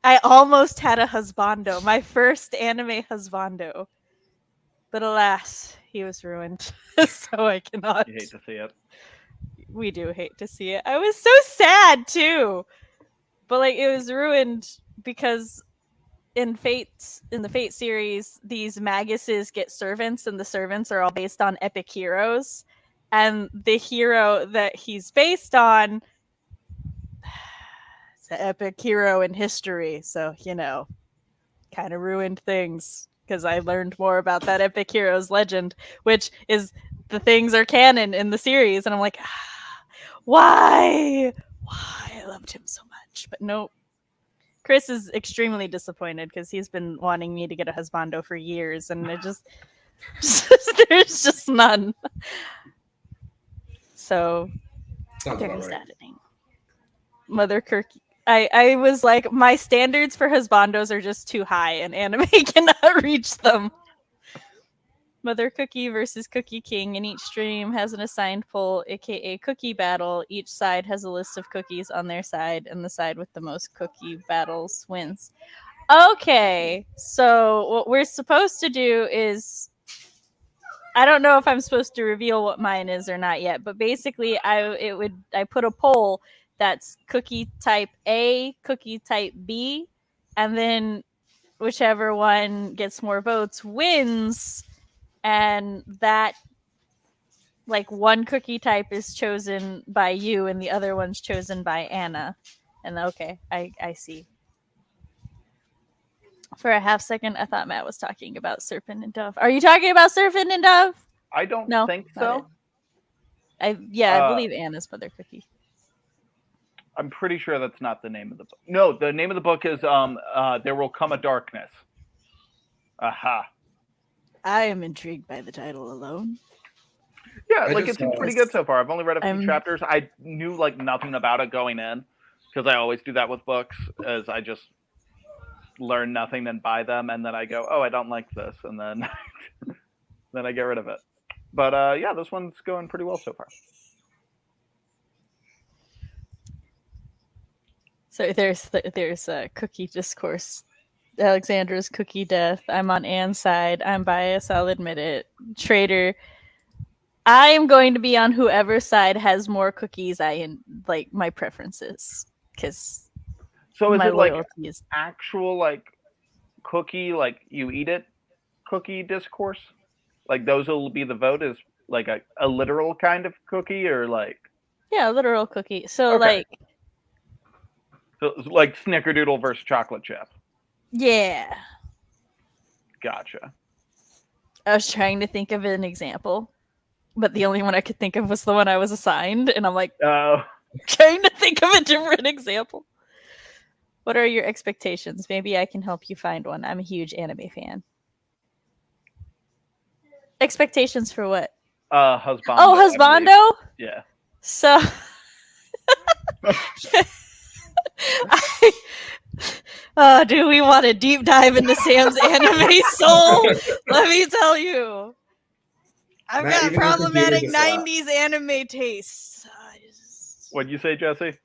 I almost had a husbando, my first anime husbando. But alas, he was ruined. So I cannot. You hate to see it. We do hate to see it. I was so sad too. But like it was ruined because in the Fate series, these maguses get servants, and the servants are all based on epic heroes. And the hero that he's based on is an epic hero in history. So, kind of ruined things because I learned more about that epic hero's legend, which is the things are canon in the series. And I'm like, why? I loved him so much. But nope. Chris is extremely disappointed because he's been wanting me to get a husbando for years, and it just there's just none. So there's that ending. Mother Kirky. I was like, my standards for husbandos are just too high, and anime cannot reach them. Mother Cookie versus Cookie King, and each stream has an assigned poll, aka cookie battle. Each side has a list of cookies on their side, and the side with the most cookie battles wins. Okay, so what we're supposed to do is, I don't know if I'm supposed to reveal what mine is or not yet, but basically I put a poll that's cookie type A, cookie type B, and then whichever one gets more votes wins. And that, like, one cookie type is chosen by you and the other one's chosen by Anna. And okay, I see. For a half second, I thought Matt was talking about Serpent and Dove. Are you talking about Serpent and Dove? I don't think not so. I believe Anna's Mother Cookie. I'm pretty sure that's not the name of the book. No, the name of the book is There Will Come a Darkness. Aha. I am intrigued by the title alone. Yeah, like it seems pretty good so far. I've only read a few chapters. I knew like nothing about it going in because I always do that with books, as I just learn nothing and buy them, and then I go, oh, I don't like this, and then then I get rid of it. But yeah, this one's going pretty well so far. So there's cookie discourse. Alexandra's cookie death. I'm on Anne's side. I'm biased, I'll admit it. Traitor. I am going to be on whoever side has more cookies like my preferences. Because so is my it like is actual like cookie, like you eat it cookie discourse? Like those will be the vote, is like a literal kind of cookie, or like a literal cookie. So okay. Like Snickerdoodle versus chocolate chip. Yeah. Gotcha. I was trying to think of an example, but the only one I could think of was the one I was assigned, and I'm like, trying to think of a different example. What are your expectations? Maybe I can help you find one. I'm a huge anime fan. Expectations for what? Husbando. Oh, husbando? Yeah. So do we want to deep dive into Sam's anime soul? Let me tell you. I've got problematic 90s anime tastes. What'd you say, Jesse?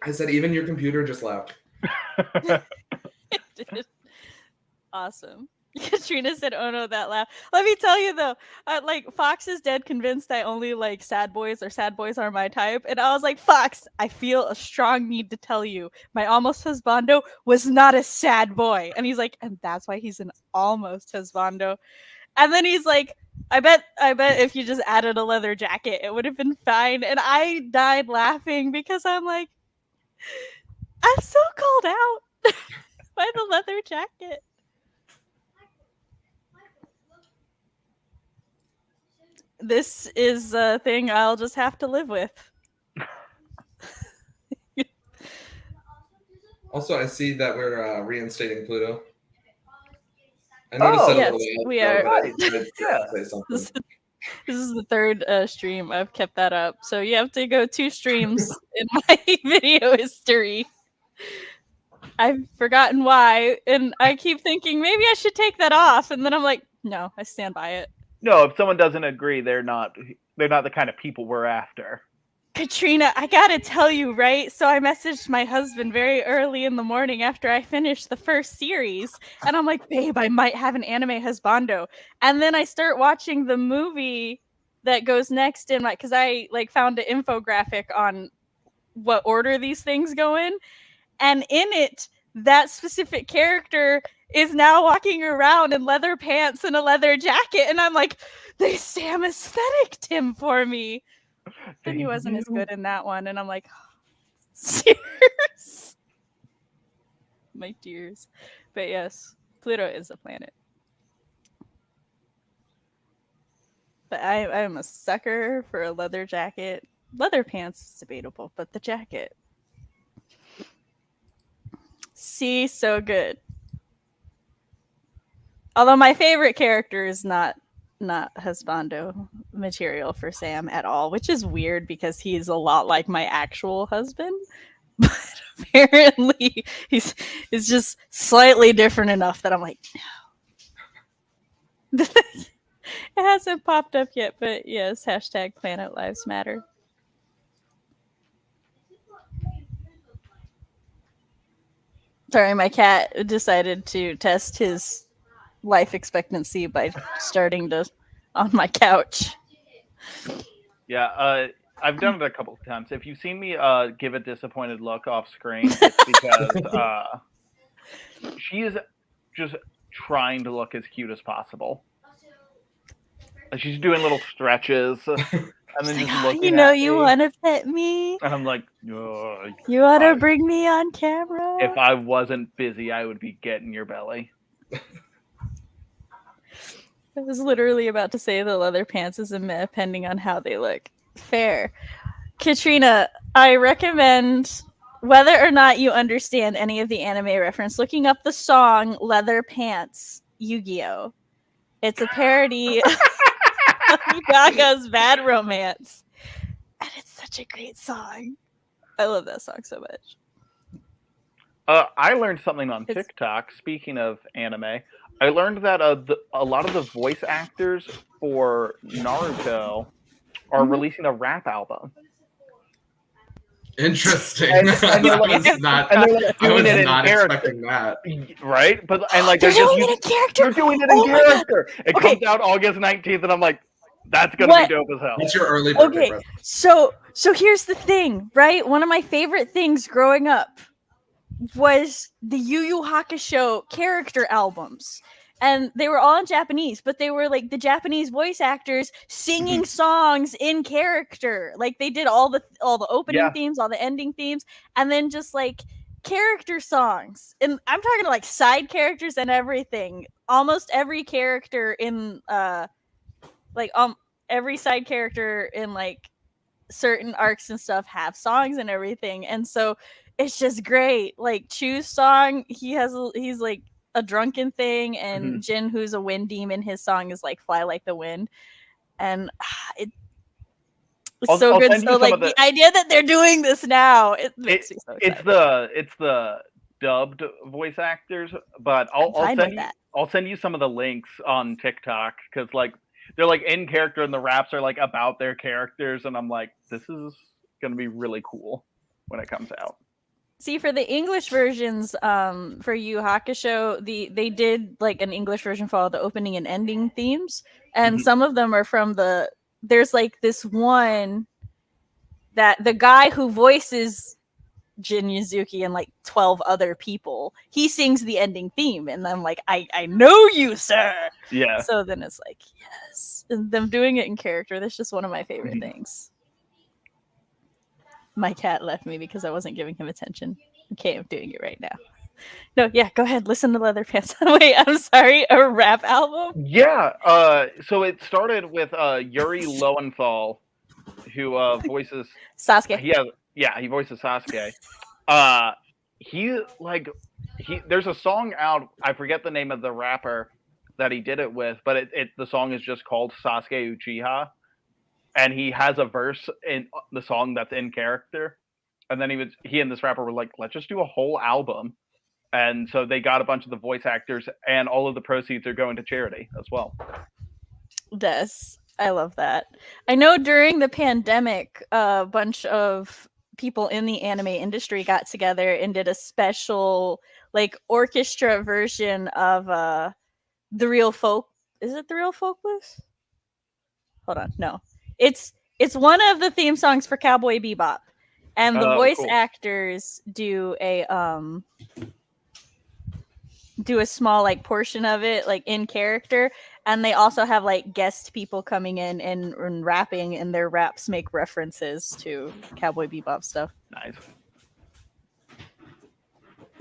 I said even your computer just laughed. Awesome. Katrina said, oh no, that laugh. Let me tell you though, like Fox is dead convinced I only like sad boys, or sad boys are my type. And I was like, Fox, I feel a strong need to tell you, my almost husbando was not a sad boy. And he's like, and that's why he's an almost husbando. And then he's like, I bet if you just added a leather jacket, it would have been fine. And I died laughing because I'm like, I'm so called out by the leather jacket. this is a thing I'll just have to live with. Also, I see that we're reinstating Pluto. I noticed that yes, a little we bit are. ago, but I did say something. This is the third stream I've kept that up. So you have to go 2 streams in my video history. I've forgotten why, and I keep thinking maybe I should take that off, and then I'm like, no, I stand by it. No, if someone doesn't agree, they're not the kind of people we're after. Katrina, I gotta tell you, right? So I messaged my husband very early in the morning after I finished the first series, and I'm like, babe, I might have an anime husbando. And then I start watching the movie that goes next in my, because I like found an infographic on what order these things go in, and in it, that specific character is now walking around in leather pants and a leather jacket, and I'm like, they Sam aesthetic'd him for me. And he wasn't as good in that one, and I'm like, tears. My tears. But yes, Pluto is a planet. But I'm a sucker for a leather jacket. Leather pants is debatable, but the jacket. See, so good. Although my favorite character is not husbando material for Sam at all, which is weird because he's a lot like my actual husband. But apparently he's just slightly different enough that I'm like, no. It hasn't popped up yet, but yes, hashtag Planet Lives Matter. Sorry, my cat decided to test his life expectancy by starting to on my couch. Yeah, I've done it a couple of times. If you've seen me give a disappointed look off screen, it's because she's just trying to look as cute as possible. She's doing little stretches, and then Like, just looking you know, at you me, want to pet me? and I'm like, you want to bring me on camera? If I wasn't busy, I would be getting your belly. I was literally about to say the leather pants is a meh, depending on how they look. Fair. Katrina, I recommend, whether or not you understand any of the anime reference, looking up the song Leather Pants Yu-Gi-Oh! It's a parody of Gaga's Bad Romance. And it's such a great song. I love that song so much. I learned something on TikTok. Speaking of anime, I learned that a lot of the voice actors for Naruto are releasing a rap album. Interesting. And I was not expecting that. Right? But and they're doing it in character. They're doing it in character. It comes out August 19th, and I'm like, that's gonna be dope as hell. That's your early birthday present. So here's the thing, right? One of my favorite things growing up was the Yu Yu Hakusho character albums. And they were all in Japanese, but they were like the Japanese voice actors singing songs in character. Like they did all the opening themes, all the ending themes, and then just like character songs. And I'm talking to like side characters and everything. Almost every character in every side character in like certain arcs and stuff have songs and everything. And so it's just great. Like Chu's song, he's like a drunken thing, and Jin, who's a wind demon, his song is like Fly Like the Wind. And it's so good. So like the idea that they're doing this now, it makes me so excited. It's the dubbed voice actors, but I'll send you some of the links on TikTok, because like they're like in character and the raps are like about their characters, and I'm like, this is gonna be really cool when it comes out. See, for the English versions, for Yu Hakusho, they did like an English version for all the opening and ending themes, and some of them are from there's like this one that the guy who voices Jin Yuzuki and like 12 other people, he sings the ending theme, and I'm like, I know you, sir. Yeah. So then it's like, yes, and them doing it in character. That's just one of my favorite things. My cat left me because I wasn't giving him attention. Okay, I'm doing it right now. No, yeah, go ahead. Listen to Leatherpants. Wait, I'm sorry. A rap album? Yeah. So it started with Yuri Lowenthal, who voices. Sasuke. He voices Sasuke. He like There's a song out. I forget the name of the rapper that he did it with, but the song is just called Sasuke Uchiha, and he has a verse in the song that's in character. And then he and this rapper were like, let's just do a whole album. And so they got a bunch of the voice actors, and all of the proceeds are going to charity as well. Yes, I love that. I know during the pandemic, a bunch of people in the anime industry got together and did a special like orchestra version of the real folk. Is it the real Folkless? Hold on, no. It's one of the theme songs for Cowboy Bebop, and the voice Cool. actors do a small like portion of it like in character, and they also have like guest people coming in and rapping, and their raps make references to Cowboy Bebop stuff. Nice.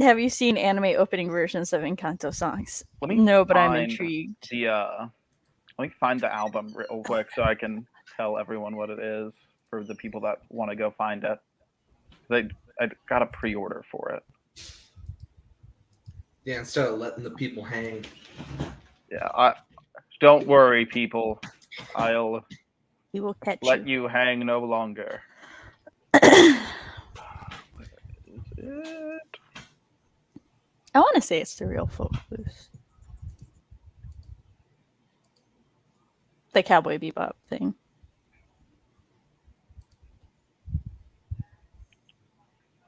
Have you seen anime opening versions of Encanto songs? No, but I'm intrigued. Let me find the album real quick so I can tell everyone what it is for the people that want to go find it. I got a pre-order for it. Yeah, instead of letting the people hang. Yeah, don't worry, people. I'll We will catch let you hang no longer. I want to say it's the real Folkless. The Cowboy Bebop thing.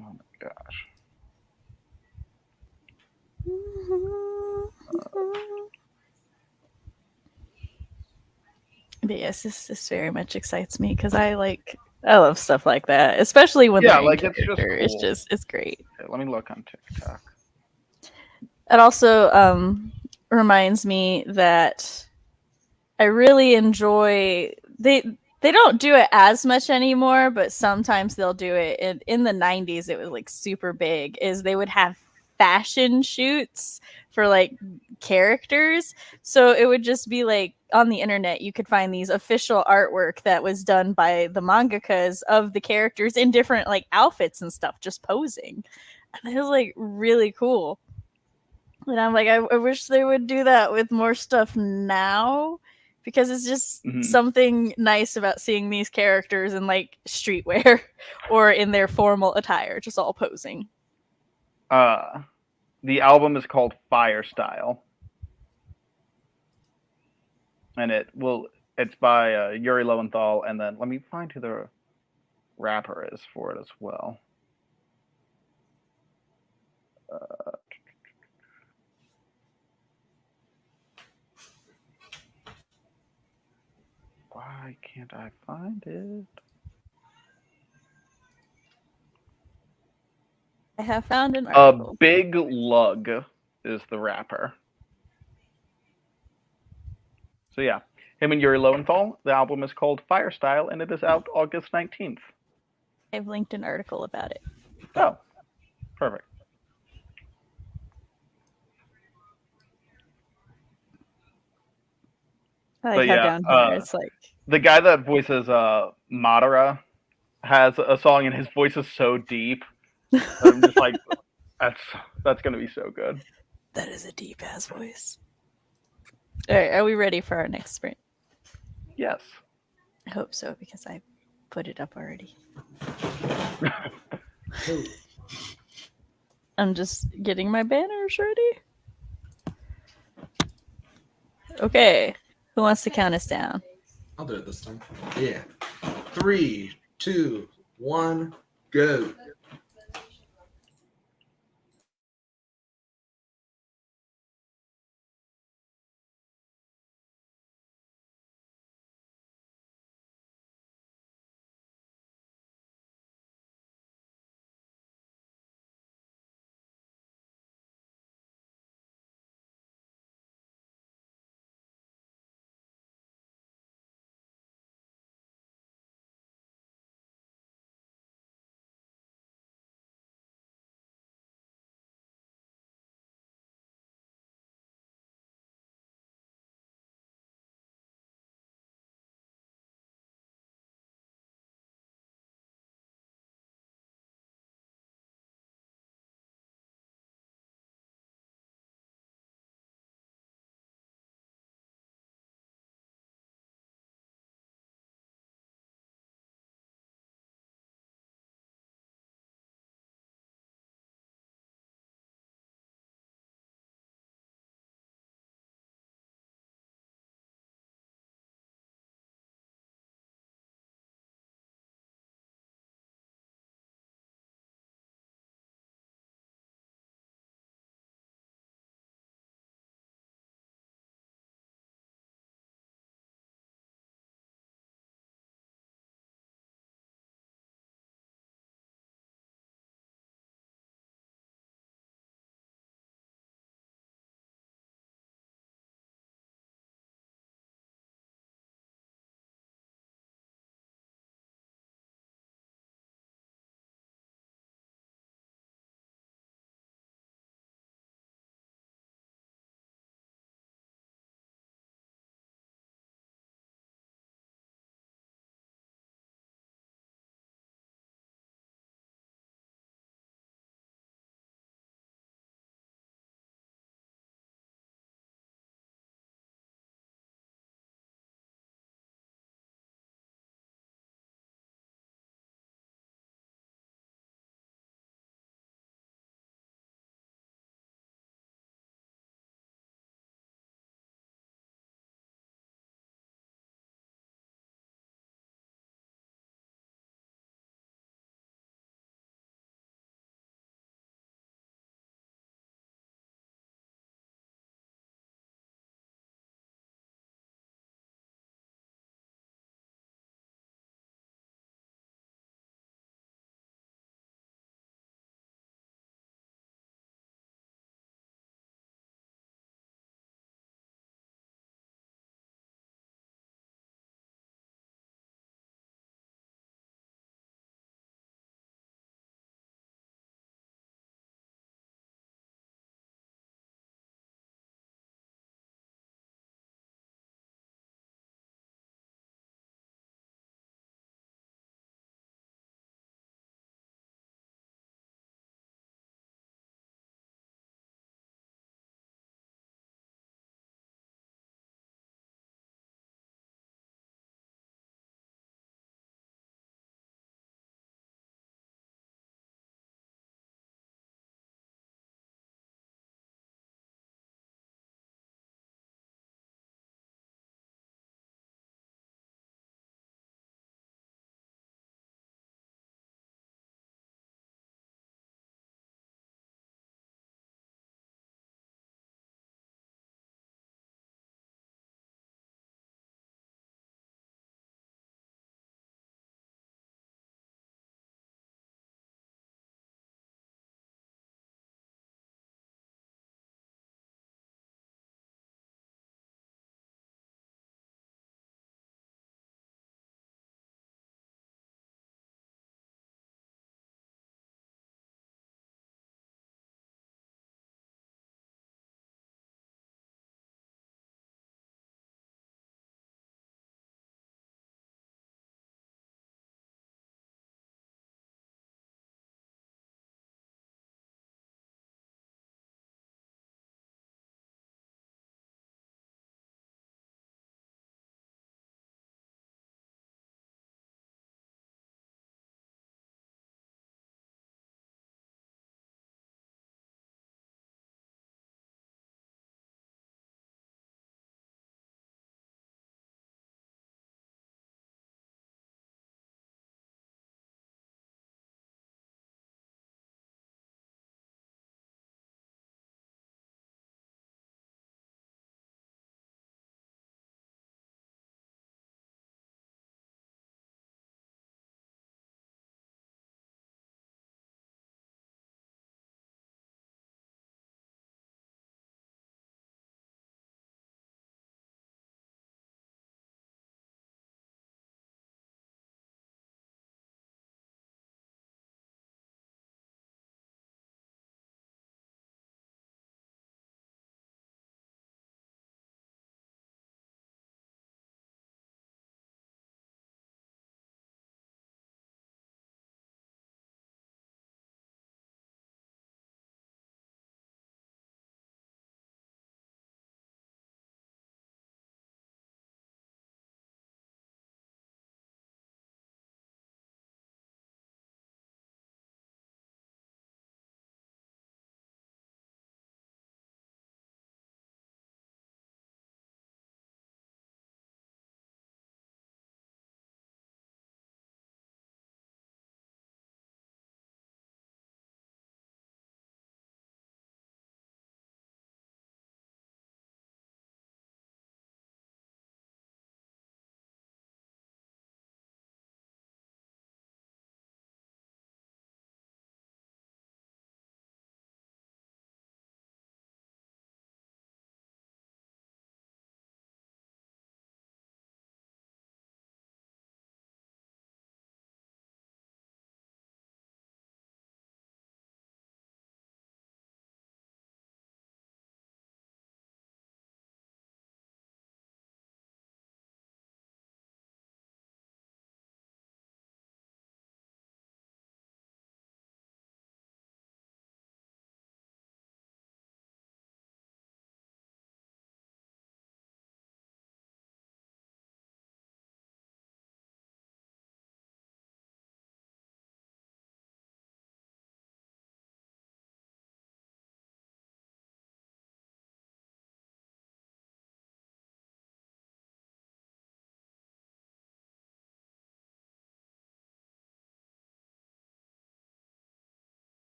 Oh my gosh. But yes, this very much excites me because I love stuff like that, especially when they're in character. It's just cool. It's great. Okay, let me look on TikTok. It also reminds me that I really enjoy they don't do it as much anymore, but sometimes they'll do it. In the 90s, it was like super big. Is they would have fashion shoots for like characters. So it would just be like on the internet, you could find these official artwork that was done by the mangakas of the characters in different like outfits and stuff, just posing. And it was like really cool. And I'm like, I wish they would do that with more stuff now, because it's just something nice about seeing these characters in like streetwear or in their formal attire, just all posing. The album is called Fire Style, and it's by Yuri Lowenthal, and then let me find who the rapper is for it as well. Why can't I find it? I have found an article. Big Lug is the rapper. So yeah, him and Yuri Lowenthal. The album is called Fire Style, and it is out August 19th. I've linked an article about it. Oh, perfect. I like how down here it's like the guy that voices Madara has a song, and his voice is so deep. I'm just like, that's gonna be so good. That is a deep ass voice. All right, are we ready for our next sprint? Yes. I hope so, because I put it up already. I'm just getting my banners ready. Okay, who wants to count us down? I'll do it this time. Yeah. 3, 2, 1, go.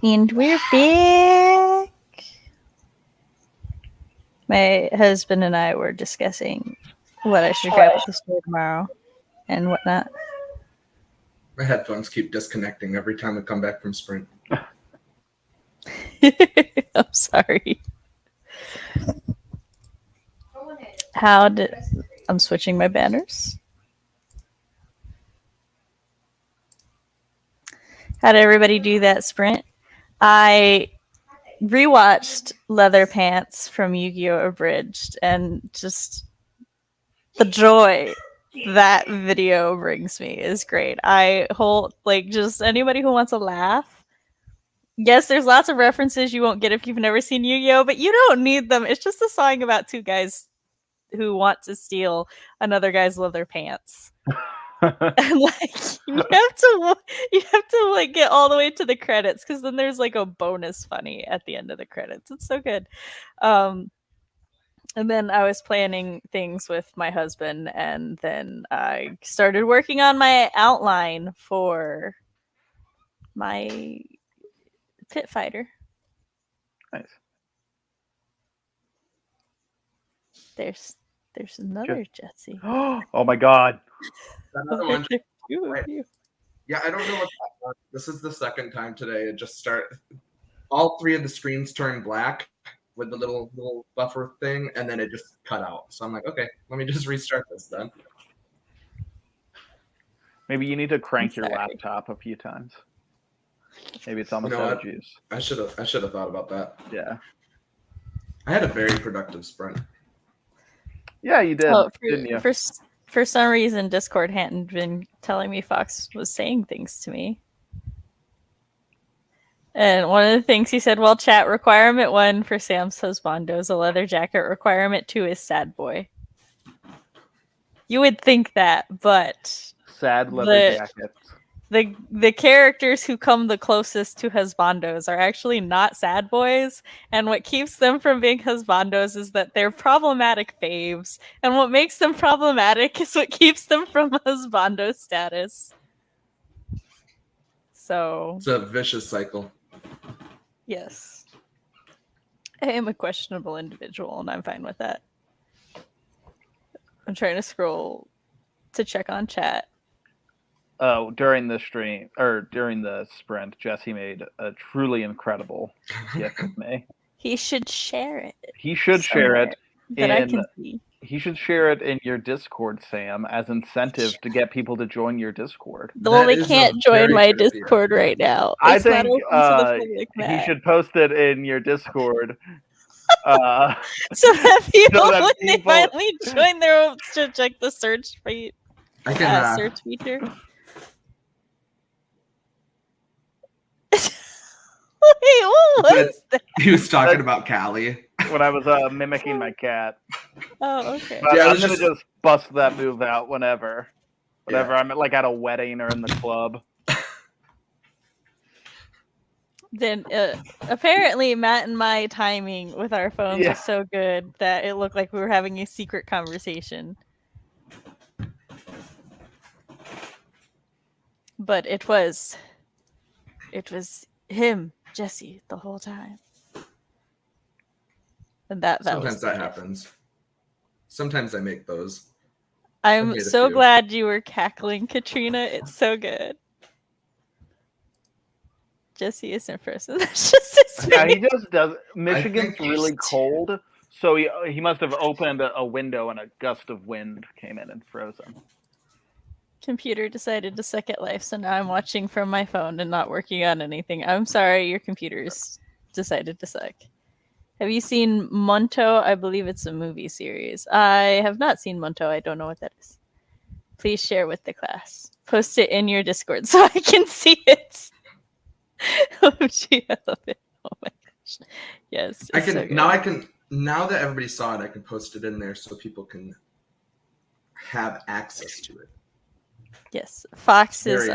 And we're back. My husband and I were discussing what I should grab at the store tomorrow and whatnot. My headphones keep disconnecting every time we come back from Sprint. I'm sorry. I'm switching my banners. How did everybody do that Sprint? I rewatched Leather Pants from Yu-Gi-Oh! Abridged, and just the joy that video brings me is great. I hold just anybody who wants to laugh. Yes, there's lots of references you won't get if you've never seen Yu-Gi-Oh, but you don't need them. It's just a song about two guys who want to steal another guy's leather pants. And you have to get all the way to the credits, because then there's a bonus funny at the end of the credits. It's so good. And then I was planning things with my husband, and then I started working on my outline for my pit fighter. Nice. There's another Jesse. Oh my god. Another one. Right. Yeah, I don't know what's happening. This is the second time today. It just all three of the screens turned black with the little buffer thing, and then it just cut out. So I'm like, okay, let me just restart this then. Maybe you need to crank your laptop a few times. Maybe it's almost out of juice. I should have thought about that. Yeah. I had a very productive sprint. Yeah, you did. Didn't you? For some reason, Discord hadn't been telling me Fox was saying things to me. And one of the things he said, well, chat, requirement 1 for Sam's husbando is a leather jacket. Requirement 2 is sad boy. You would think that, but sad leather jackets. The characters who come the closest to husbandos are actually not sad boys, and what keeps them from being husbandos is that they're problematic faves, and what makes them problematic is what keeps them from husbando status. So it's a vicious cycle. Yes. I am a questionable individual, and I'm fine with that. I'm trying to scroll to check on chat. Oh, during the stream or during the sprint, Jesse made a truly incredible gift of me. He should share it. He should share it. That I can see. He should share it in your Discord, Sam, as incentive to get people to join your Discord. Well, they can't join my Discord right now. I think he should post it in your Discord. So that people, when they finally join their own, to check the search feed. I can search feature. Wait, what was that? He was talking about Callie. When I was mimicking my cat. Oh, okay. But I'm gonna just bust that move out whenever I'm at a wedding or in the club. Then apparently Matt and my timing with our phones was so good that it looked like we were having a secret conversation. But it was him, Jesse, the whole time. And that sometimes that happens. Sometimes I make those. I'm so glad you were cackling, Katrina. It's so good. Jesse isn't frozen. That's just his face. Yeah, he just does. Michigan's really cold, so he must have opened a window and a gust of wind came in and froze him. Computer decided to suck at life, so now I'm watching from my phone and not working on anything. I'm sorry, your computer's decided to suck. Have you seen Monto? I believe it's a movie series. I have not seen Monto. I don't know what that is. Please share with the class. Post it in your Discord so I can see it. Oh, gee, I love it. Oh my gosh. Yes. Now that everybody saw it, I can post it in there so people can have access to it. Yes. Fox is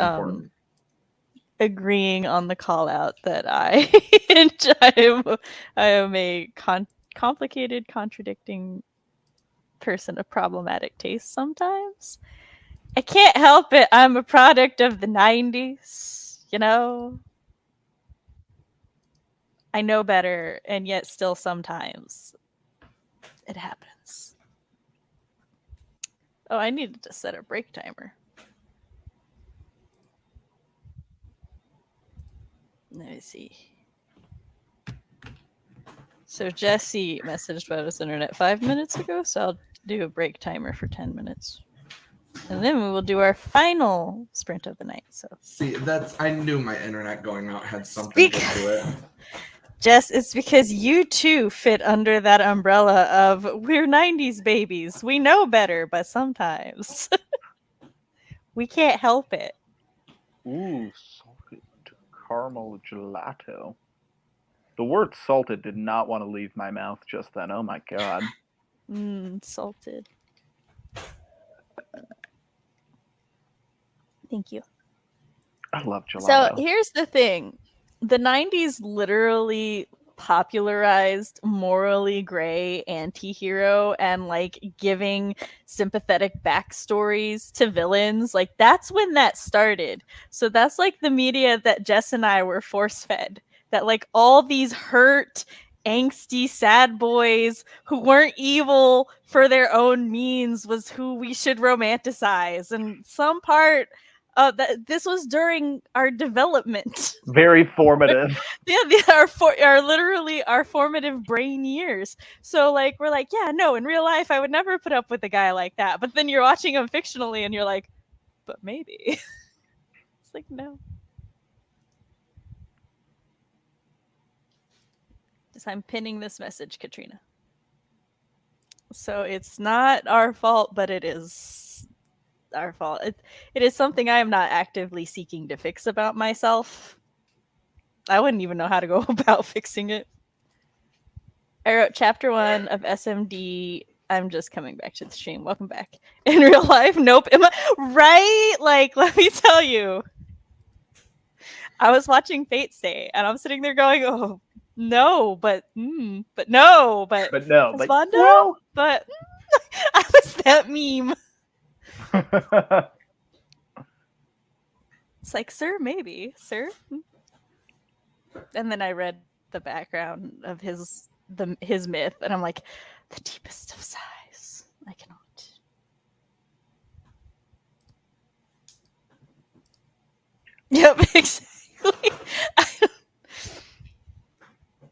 agreeing on the call out that I am a complicated, contradicting person of problematic taste sometimes. I can't help it. I'm a product of the 90s, you know? I know better, and yet still sometimes it happens. Oh, I needed to set a break timer. Let me see. So Jesse messaged about his internet 5 minutes ago, so I'll do a break timer for 10 minutes. And then we will do our final sprint of the night. So See, I knew my internet going out had something to do with it. Jess, it's because you too fit under that umbrella of we're 90s babies. We know better, but sometimes we can't help it. Ooh, salted caramel gelato. The word salted did not want to leave my mouth just then. Oh my god. Salted. Thank you. I love gelato. So here's the thing. The 90s literally popularized morally gray anti-hero and like giving sympathetic backstories to villains. Like that's when that started. So that's like the media that Jess and I were force-fed. That like all these hurt, angsty, sad boys who weren't evil for their own means was who we should romanticize. And some part this was during our development. Very formative. Yeah, literally our formative brain years. So like we're like, yeah, no, in real life I would never put up with a guy like that. But then you're watching him fictionally and you're like, but maybe. It's like, no. I'm pinning this message, Katrina. So it's not our fault, but it is our fault. It is something I am not actively seeking to fix about myself. I wouldn't even know how to go about fixing it. I wrote chapter 1 of SMD. I'm just coming back to the stream. Welcome back. In real life, nope. Am I right? Like, let me tell you. I was watching Fate Stay, and I'm sitting there going, oh, no, but no, but no, but no, but I was that meme. It's like, sir, maybe, sir. And then I read the background of his myth, and I'm like, the deepest of sighs. I cannot. Yep, exactly.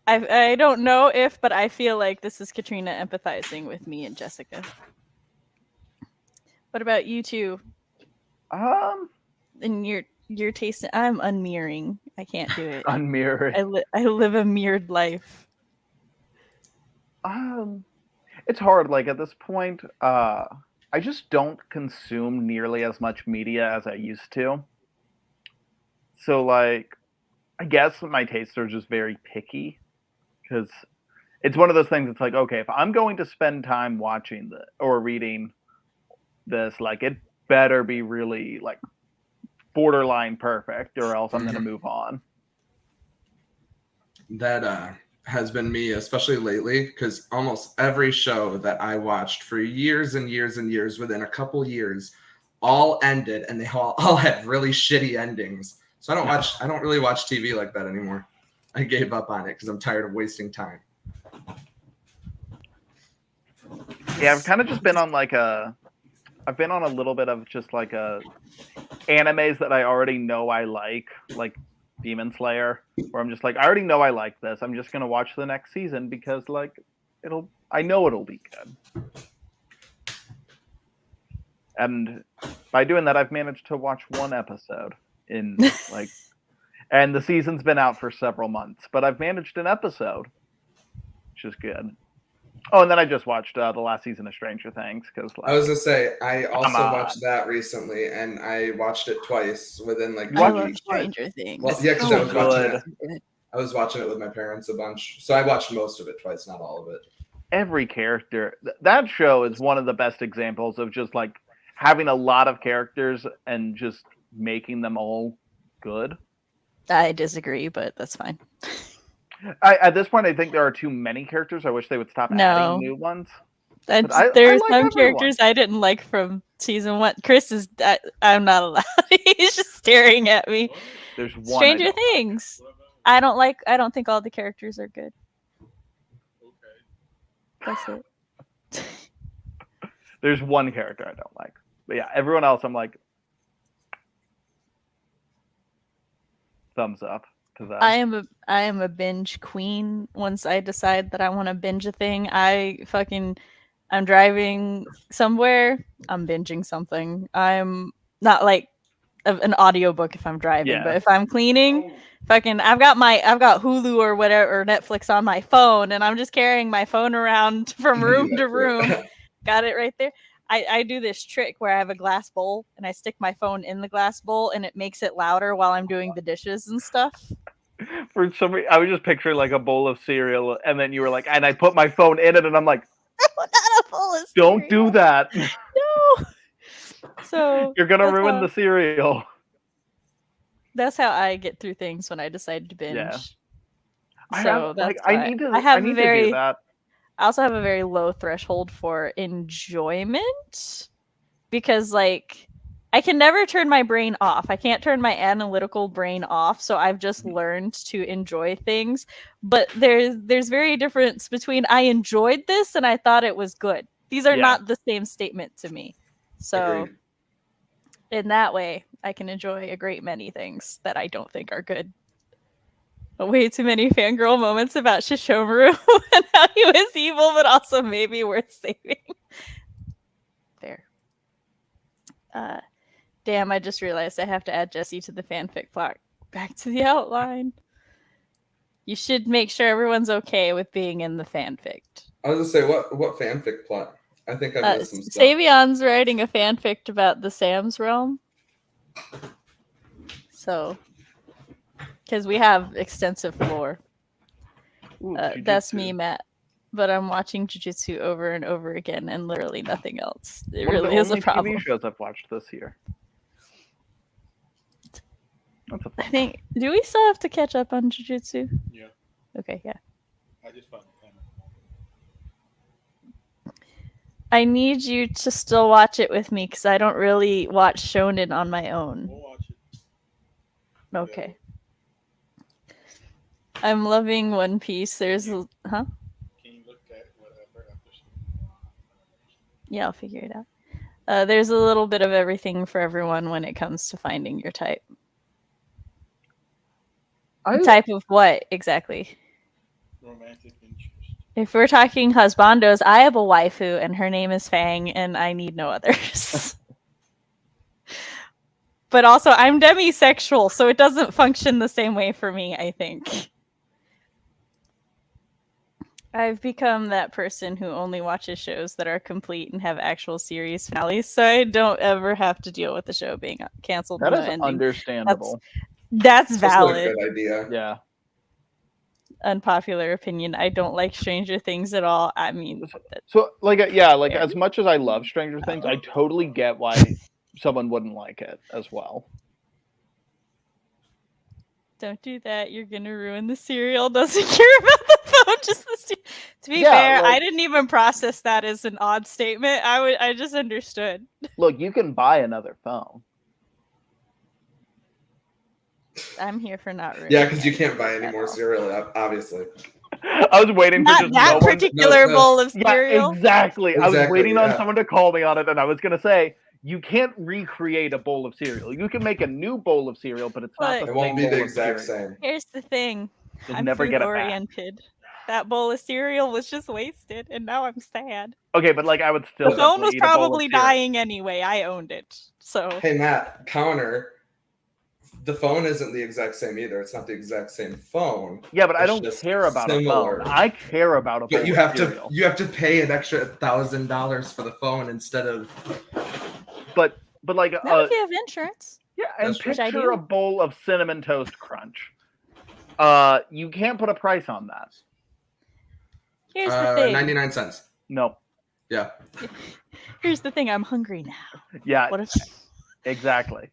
I don't know if, but I feel like this is Katrina empathizing with me and Jessica. What about you two? And your taste. I'm unmirroring. I can't do it. Unmirroring. I live a mirrored life. It's hard. Like at this point, I just don't consume nearly as much media as I used to. So like, I guess my tastes are just very picky. Because it's one of those things. It's like, okay, if I'm going to spend time watching or reading this, like it better be really like borderline perfect, or else I'm going to move on. That has been me, especially lately, because almost every show that I watched for years and years and years, within a couple years, all ended, and they all had really shitty endings. So I don't really watch TV like that anymore. I gave up on it because I'm tired of wasting time. Yeah, I've kind of just been on I've been on a little bit of just like animes that I already know I like Demon Slayer, where I'm just like, I already know I like this. I'm just gonna watch the next season because like I know it'll be good. And by doing that, I've managed to watch one episode in like. And the season's been out for several months, but I've managed an episode, which is good. Oh, and then I just watched the last season of Stranger Things. I was going to say, I also watched that recently, and I watched it twice within like 2 I weeks. love Stranger Things. Well, yeah, because I was watching it with my parents a bunch. So I watched most of it twice, not all of it. Every character. That show is one of the best examples of just like having a lot of characters and just making them all good. I disagree, but that's fine. At this point, I think there are too many characters. I wish they would stop adding new ones. There's some characters I didn't like from season 1. Chris is... I'm not allowed. He's just staring at me. There's one. Stranger Things. I don't think all the characters are good. Okay. That's it. There's one character I don't like, but yeah, everyone else I'm like, thumbs up to them. I am a binge queen. Once I decide that I want to binge a thing, I'm driving somewhere, I'm binging something. I'm not like an audiobook if I'm driving, Yeah. but if I'm cleaning, I've got Hulu or whatever or Netflix on my phone, and I'm just carrying my phone around from room to room. Got it right there. I do this trick where I have a glass bowl and I stick my phone in the glass bowl and it makes it louder while I'm doing the dishes and stuff. For some reason, I was just picturing like a bowl of cereal, and then you were like, and I put my phone in it, and I'm like, Not a bowl of don't cereal. do that. No. So You're gonna ruin the cereal. That's how I get through things when I decide to binge. Yeah. I need to do that. I also have a very low threshold for enjoyment because like I can never turn my brain off. I can't turn my analytical brain off, so I've just learned to enjoy things. But there's very difference between I enjoyed this and I thought it was good. These are not the same statement to me. So Agreed. in that way, I can enjoy a great many things that I don't think are good. Way too many fangirl moments about Shishomaru and how he was evil, but also maybe worth saving. Fair. Damn, I just realized I have to add Jesse to the fanfic plot. Back to the outline. You should make sure everyone's okay with being in the fanfic. I was gonna say, what fanfic plot? I think I've missed some stuff. Savion's writing a fanfic about the Sam's realm. So, because we have extensive lore. That's me, Matt. But I'm watching Jujutsu over and over again and literally nothing else. It really is a problem. TV shows I've watched this year. I think. Do we still have to catch up on Jujutsu? Yeah. Okay, yeah. I just found it. I need you to still watch it with me because I don't really watch shonen on my own. We'll watch it. Okay. I'm loving One Piece. There's Can you look at whatever episode? Yeah, I'll figure it out. There's a little bit of everything for everyone when it comes to finding your type. Type of what exactly? Romantic interest. If we're talking husbandos, I have a waifu and her name is Fang and I need no others. But also I'm demisexual, so it doesn't function the same way for me, I think. I've become that person who only watches shows that are complete and have actual series finales, so I don't ever have to deal with the show being canceled. That is understandable. That's valid. That's a good idea. Yeah. Unpopular opinion. I don't like Stranger Things at all. I mean, so as much as I love Stranger Things, I totally get why someone wouldn't like it as well. Don't do that. You're gonna ruin the serial. Doesn't care about the phone. To be fair, I didn't even process that as an odd statement. I just understood. Look, you can buy another phone. I'm here for not ruining. Yeah, because you can't buy any more cereal, obviously. I was waiting for just that particular bowl of cereal. Yeah, exactly. I was waiting on someone to call me on it, and I was gonna say, you can't recreate a bowl of cereal. You can make a new bowl of cereal, but it's not the same. It won't be the bowl exact of cereal. same. Here's the thing. You'll never get it back. Oriented. That bowl of cereal was just wasted, and now I'm sad. Okay, but like I would still. The phone was probably dying anyway. I owned it, so. Hey Matt, counter. The phone isn't the exact same either. It's not the exact same phone. Yeah, but I don't care about a phone. I care about a phone. But you have to pay an extra $1,000 for the phone instead of. But like now if you have insurance. Yeah, and picture a bowl of Cinnamon Toast Crunch. You can't put a price on that. Here's the thing. 99 cents. No. Yeah. Here's the thing. I'm hungry now. Yeah. Exactly.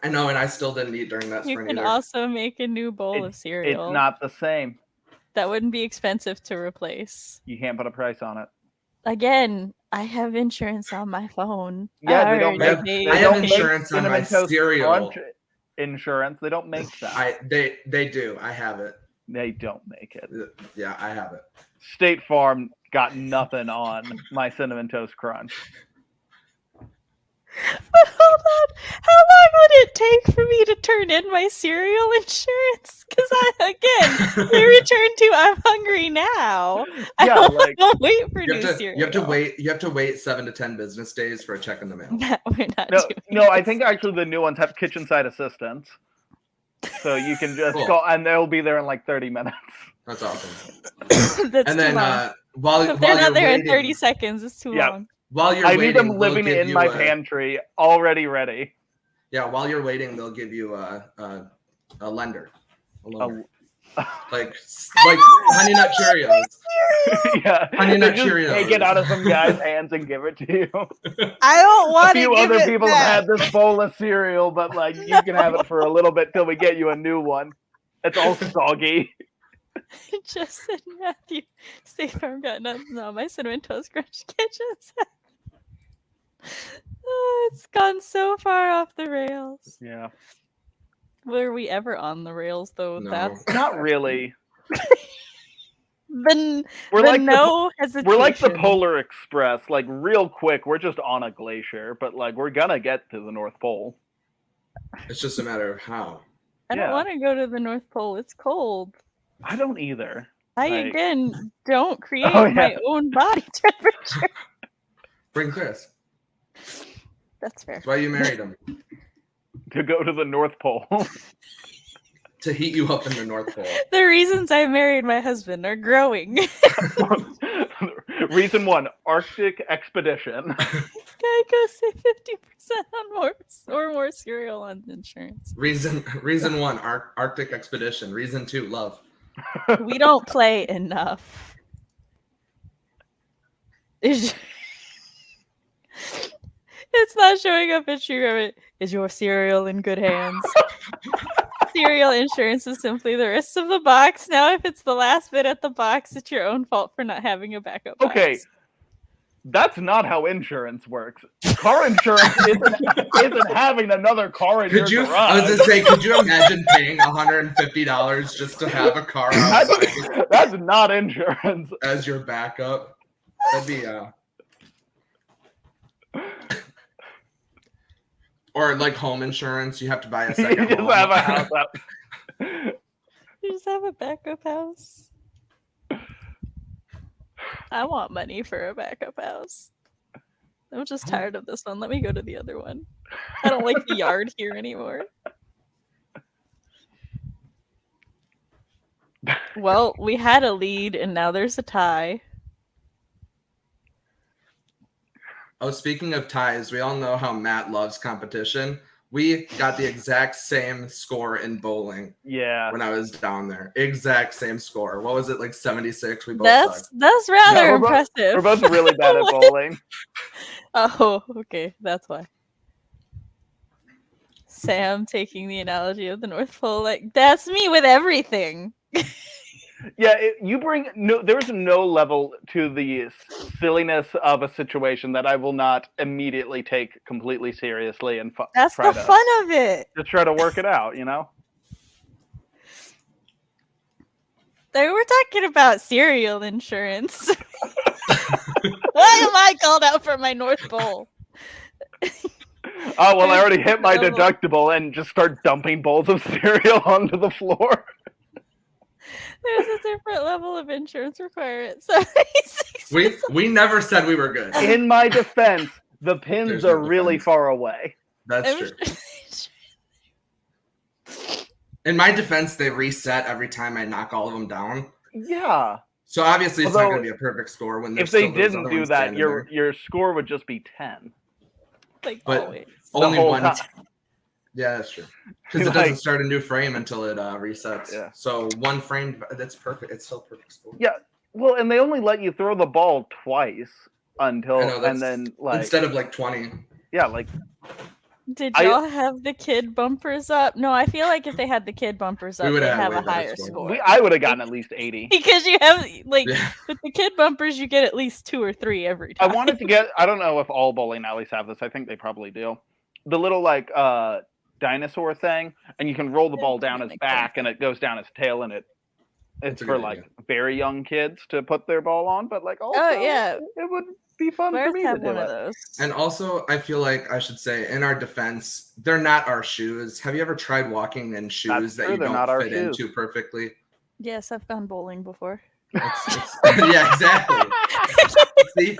I know, and I still didn't eat during that spring. You can also make a new bowl of cereal. It's not the same. That wouldn't be expensive to replace. You can't put a price on it. Again, I have insurance on my phone. Yeah, I have insurance on my cereal. insurance. They don't make that. They do. I have it. They don't make it. Yeah, I have it. State Farm got nothing on my Cinnamon Toast Crunch. But hold on, how long would it take for me to turn in my cereal insurance? Because they return to I'm hungry now. I don't wait for new cereal. You have to wait 7 to 10 business days for a check in the mail. We're not no, I think actually the new ones have kitchen side assistants. So you can just call, and they'll be there in like 30 minutes. That's awesome. That's and then too long. while if they're not there waiting, in 30 seconds, it's too long. While you're I waiting, need them living in my pantry, already ready. Yeah, while you're waiting, they'll give you a lender. Like Honey Nut Cheerios. Yeah, Honey Nut Cheerios. Take it out of some guy's hands and give it to you. I don't want to give it A few other people back. have had this bowl of cereal, but like you can have it for a little bit till we get you a new one. It's all soggy. Just said Matthew. State Farm got nothing on my Cinnamon Toast Crunch kitchen set. Oh, it's gone so far off the rails. Yeah. Were we ever on the rails though? No. That's Not really. We're like the Polar Express. Like real quick, we're just on a glacier, but like we're gonna get to the North Pole. It's just a matter of how. I don't want to go to the North Pole. It's cold. I don't either. Again don't create my own body temperature. Bring Chris. That's fair. That's why you married him. To go to the North Pole. To heat you up in the North Pole. The reasons I married my husband are growing. Reason 1, Arctic expedition. I go say 50% on more cereal on insurance. Reason 1, Arctic expedition. Reason 2, love. We don't play enough. It's not showing up at you. Is your cereal in good hands? Cereal insurance is simply the rest of the box. Now, if it's the last bit at the box, it's your own fault for not having a backup box. Okay. That's not how insurance works. Car insurance isn't having another car in your garage. I was going to say, could you imagine paying $150 just to have a car outside? That's not insurance. As your backup? That'd be or like home insurance, you have to buy a second You home. just have a house out. You just have a backup house. I want money for a backup house. I'm just tired of this one. Let me go to the other one. I don't like the yard here anymore. Well, we had a lead and now there's a tie. Oh, speaking of ties, we all know how Matt loves competition. We got the exact same score in bowling. Yeah. When I was down there. Exact same score. What was it, like 76? We both sucked. That's rather impressive. We're both really bad at bowling. Oh, okay. That's why. Sam taking the analogy of the North Pole, like, that's me with everything. Yeah, there's no level to the silliness of a situation that I will not immediately take completely seriously and that's the fun of it. To try to work it out, you know? They were talking about cereal insurance. Why am I called out for my North Pole? Oh, well, I already hit my deductible and just start dumping bowls of cereal onto the floor. There's a different level of insurance requirement. So we never said we were good. In my defense, the pins are really far away. That's true. In my defense, they reset every time I knock all of them down. Yeah. So obviously it's not going to be a perfect score when if they didn't do that, your score would just be 10. Like but always. Only one. Yeah, that's true. Because it doesn't start a new frame until it resets. Yeah. So one frame, that's perfect. It's still perfect score. Yeah. Well, and they only let you throw the ball twice until, and then like instead of like 20. Yeah, like. Did y'all have the kid bumpers up? No, I feel like if they had the kid bumpers up, they'd have a higher score. I would have gotten at least 80. Because you have, like, with the kid bumpers, you get at least 2 or 3 every time. I wanted to get, I don't know if all bowling alleys have this. I think they probably do. The little, like, dinosaur thing, and you can roll the ball down his Makes back, and it goes down his tail, and it's That's a for good like idea. very young kids to put their ball on. But like also, yeah. it would be fun for Where's me to have do one it. of those? And also, I feel like I should say, in our defense, they're not our shoes. Have you ever tried walking in shoes that true, you they're don't not our fit shoes. into perfectly? Yes, I've gone bowling before. Yeah, exactly. See,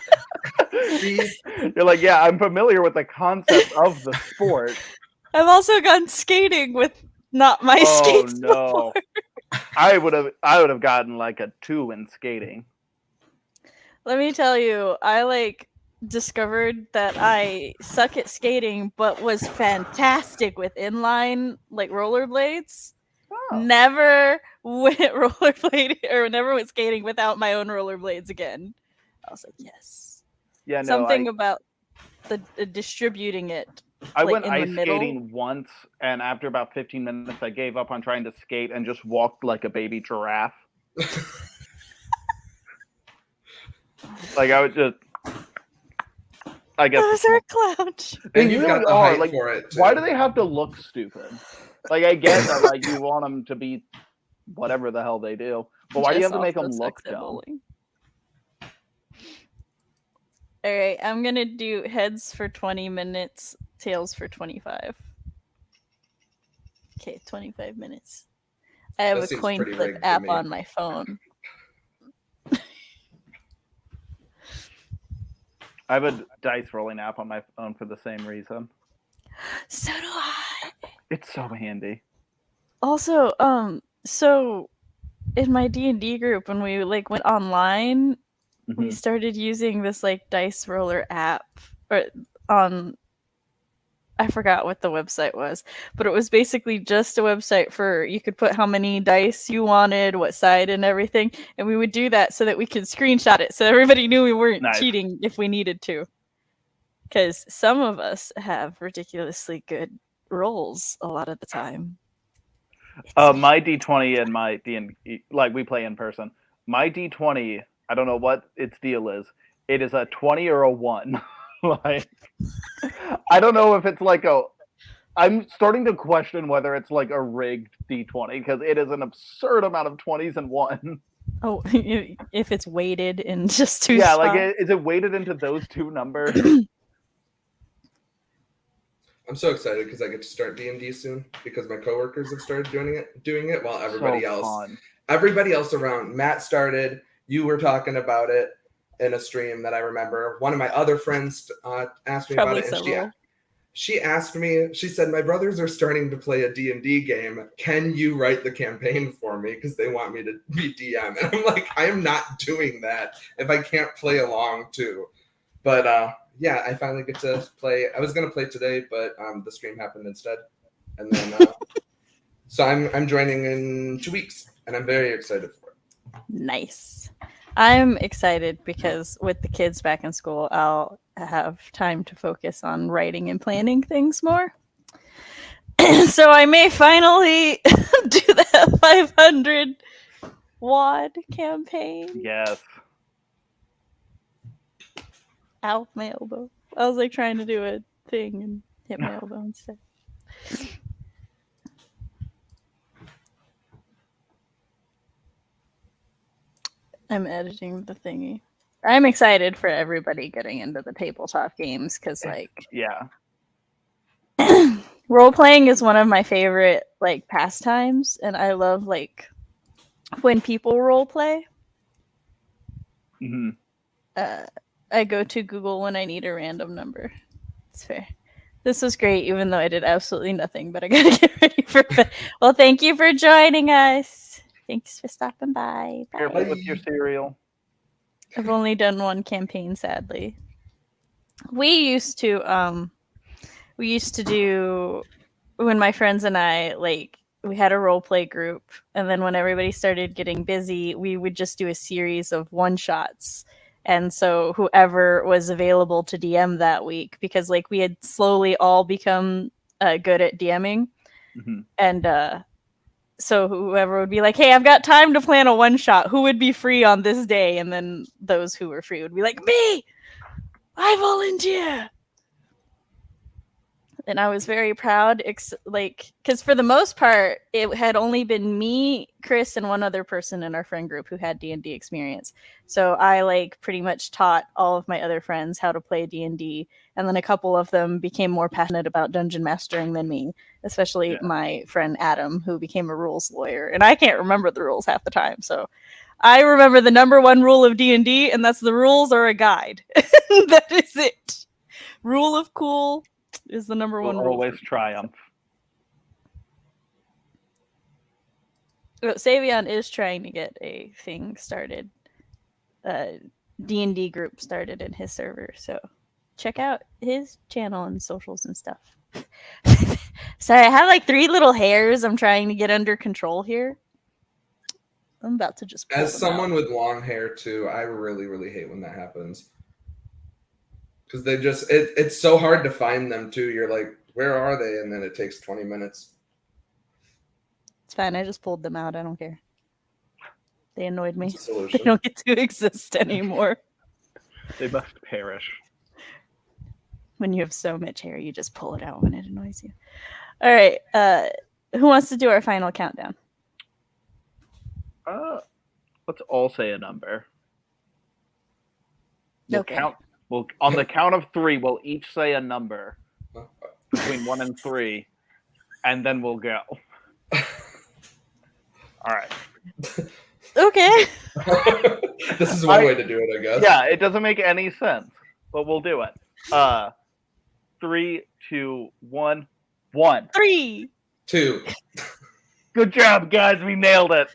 You're like, yeah, I'm familiar with the concept of the sport. I've also gone skating with not my skates no. before. I would have gotten like a 2 in skating. Let me tell you, I discovered that I suck at skating, but was fantastic with inline rollerblades. Oh. Never went rollerblading or never went skating without my own rollerblades again. I was like, yes. Yeah, no. Something about the distributing it. I went in the ice middle. skating once, and after about 15 minutes, I gave up on trying to skate and just walked like a baby giraffe. Like I would just. I guess Those are clowns. They and you've really got the are. height Like, for it. Too. why do they have to look stupid? Like, I get that, like, you want them to be whatever the hell they do, but why do you have to make them look dumb? Bowling. All right, I'm gonna do heads for 20 minutes, tails for 25. Okay, 25 minutes. I have That a seems coin pretty flip rigged to app me. on my phone. I have a dice rolling app on my phone for the same reason. So do I. It's so handy. Also, so in my D&D group, when we went online, we started using this dice roller app on. I forgot what the website was, but it was basically just a website for you could put how many dice you wanted, what side, and everything, and we would do that so that we could screenshot it, so everybody knew we weren't cheating if we needed to. Because some of us have ridiculously good rolls a lot of the time. My D20 and my D&D, we play in person. My D20, I don't know what its deal is. It is a 20 or a 1. I don't know if it's I'm starting to question whether it's a rigged D20 because it is an absurd amount of 20s and 1s. Oh, if it's weighted in just 2 Yeah, spots. is it weighted into those 2 numbers? I'm so excited because I get to start D&D soon because my coworkers have started doing it while everybody else around. Matt started. You were talking about it in a stream that I remember. One of my other friends asked me about it, and she asked me. She said, "My brothers are starting to play a D&D game. Can you write the campaign for me because they want me to be DM?" And I'm like, I am not doing that if I can't play along too. But yeah, I finally get to play. I was gonna play today, but the stream happened instead, and then so I'm joining in 2 weeks, and I'm very excited for it. Nice. I'm excited because with the kids back in school, I'll have time to focus on writing and planning things more. So I may finally do that 500 WAD campaign. Yes. Ow, my elbow. I was trying to do a thing and hit my elbow instead. I'm editing the thingy. I'm excited for everybody getting into the tabletop games because, yeah, role playing is one of my favorite pastimes, and I love when people role play. Mm-hmm. I go to Google when I need a random number. It's fair. This was great, even though I did absolutely nothing. But I gotta get ready for bed. Well, thank you for joining us. Thanks for stopping by. Bye. Careful with your cereal. I've only done one campaign, sadly. We used to do when my friends and I we had a role play group, and then when everybody started getting busy, we would just do a series of one shots. And so whoever was available to DM that week, because we had slowly all become good at DMing, and so whoever would be like, "Hey, I've got time to plan a one shot. Who would be free on this day?" And then those who were free would be like, "Me, I volunteer." and I was very proud. Because for the most part, it had only been me, Chris, and one other person in our friend group who had D&D experience. So I like pretty much taught all of my other friends how to play D&D, and then a couple of them became more passionate about dungeon mastering than me, especially my friend Adam, who became a rules lawyer, and I can't remember the rules half the time. So I remember the number one rule of D&D, and that's the rules are a guide. That is it. Rule of cool is the number one rule. Always triumph. Savion is trying to get a thing started, D&D group started in his server, so check out his channel and socials and stuff. Sorry, I have like 3 little hairs I'm trying to get under control here. I'm about to just pull As them someone out. with long hair too, I really, really hate when that happens. Because they just, it's so hard to find them too. You're like, where are they? And then it takes 20 minutes. It's fine, I just pulled them out. I don't care. They annoyed me. It's a solution. They don't get to exist anymore. They must perish. When you have so much hair, you just pull it out when it annoys you. All right, who wants to do our final countdown? Let's all say a number. We'll Okay. count. We'll on the count of 3. We'll each say a number between 1 and 3, and then we'll go. All right. Okay. This is one way to do it, I guess. Yeah, it doesn't make any sense, but we'll do it. 3, 2, 1, 1. 3. 2. Good job, guys. We nailed it.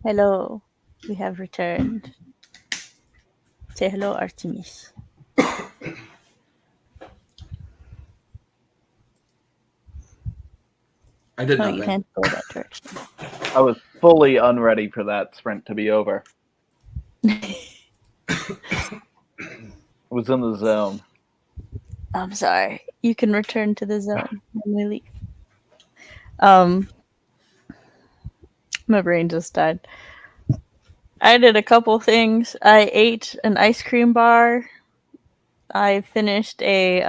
Hello, we have returned. Say hello, Artemis. I did Oh, you nothing. can't go that direction. I was fully unready for that sprint to be over. I was in the zone. I'm sorry. You can return to the zone when we leave. My brain just died. I did a couple things. I ate an ice cream bar. I finished a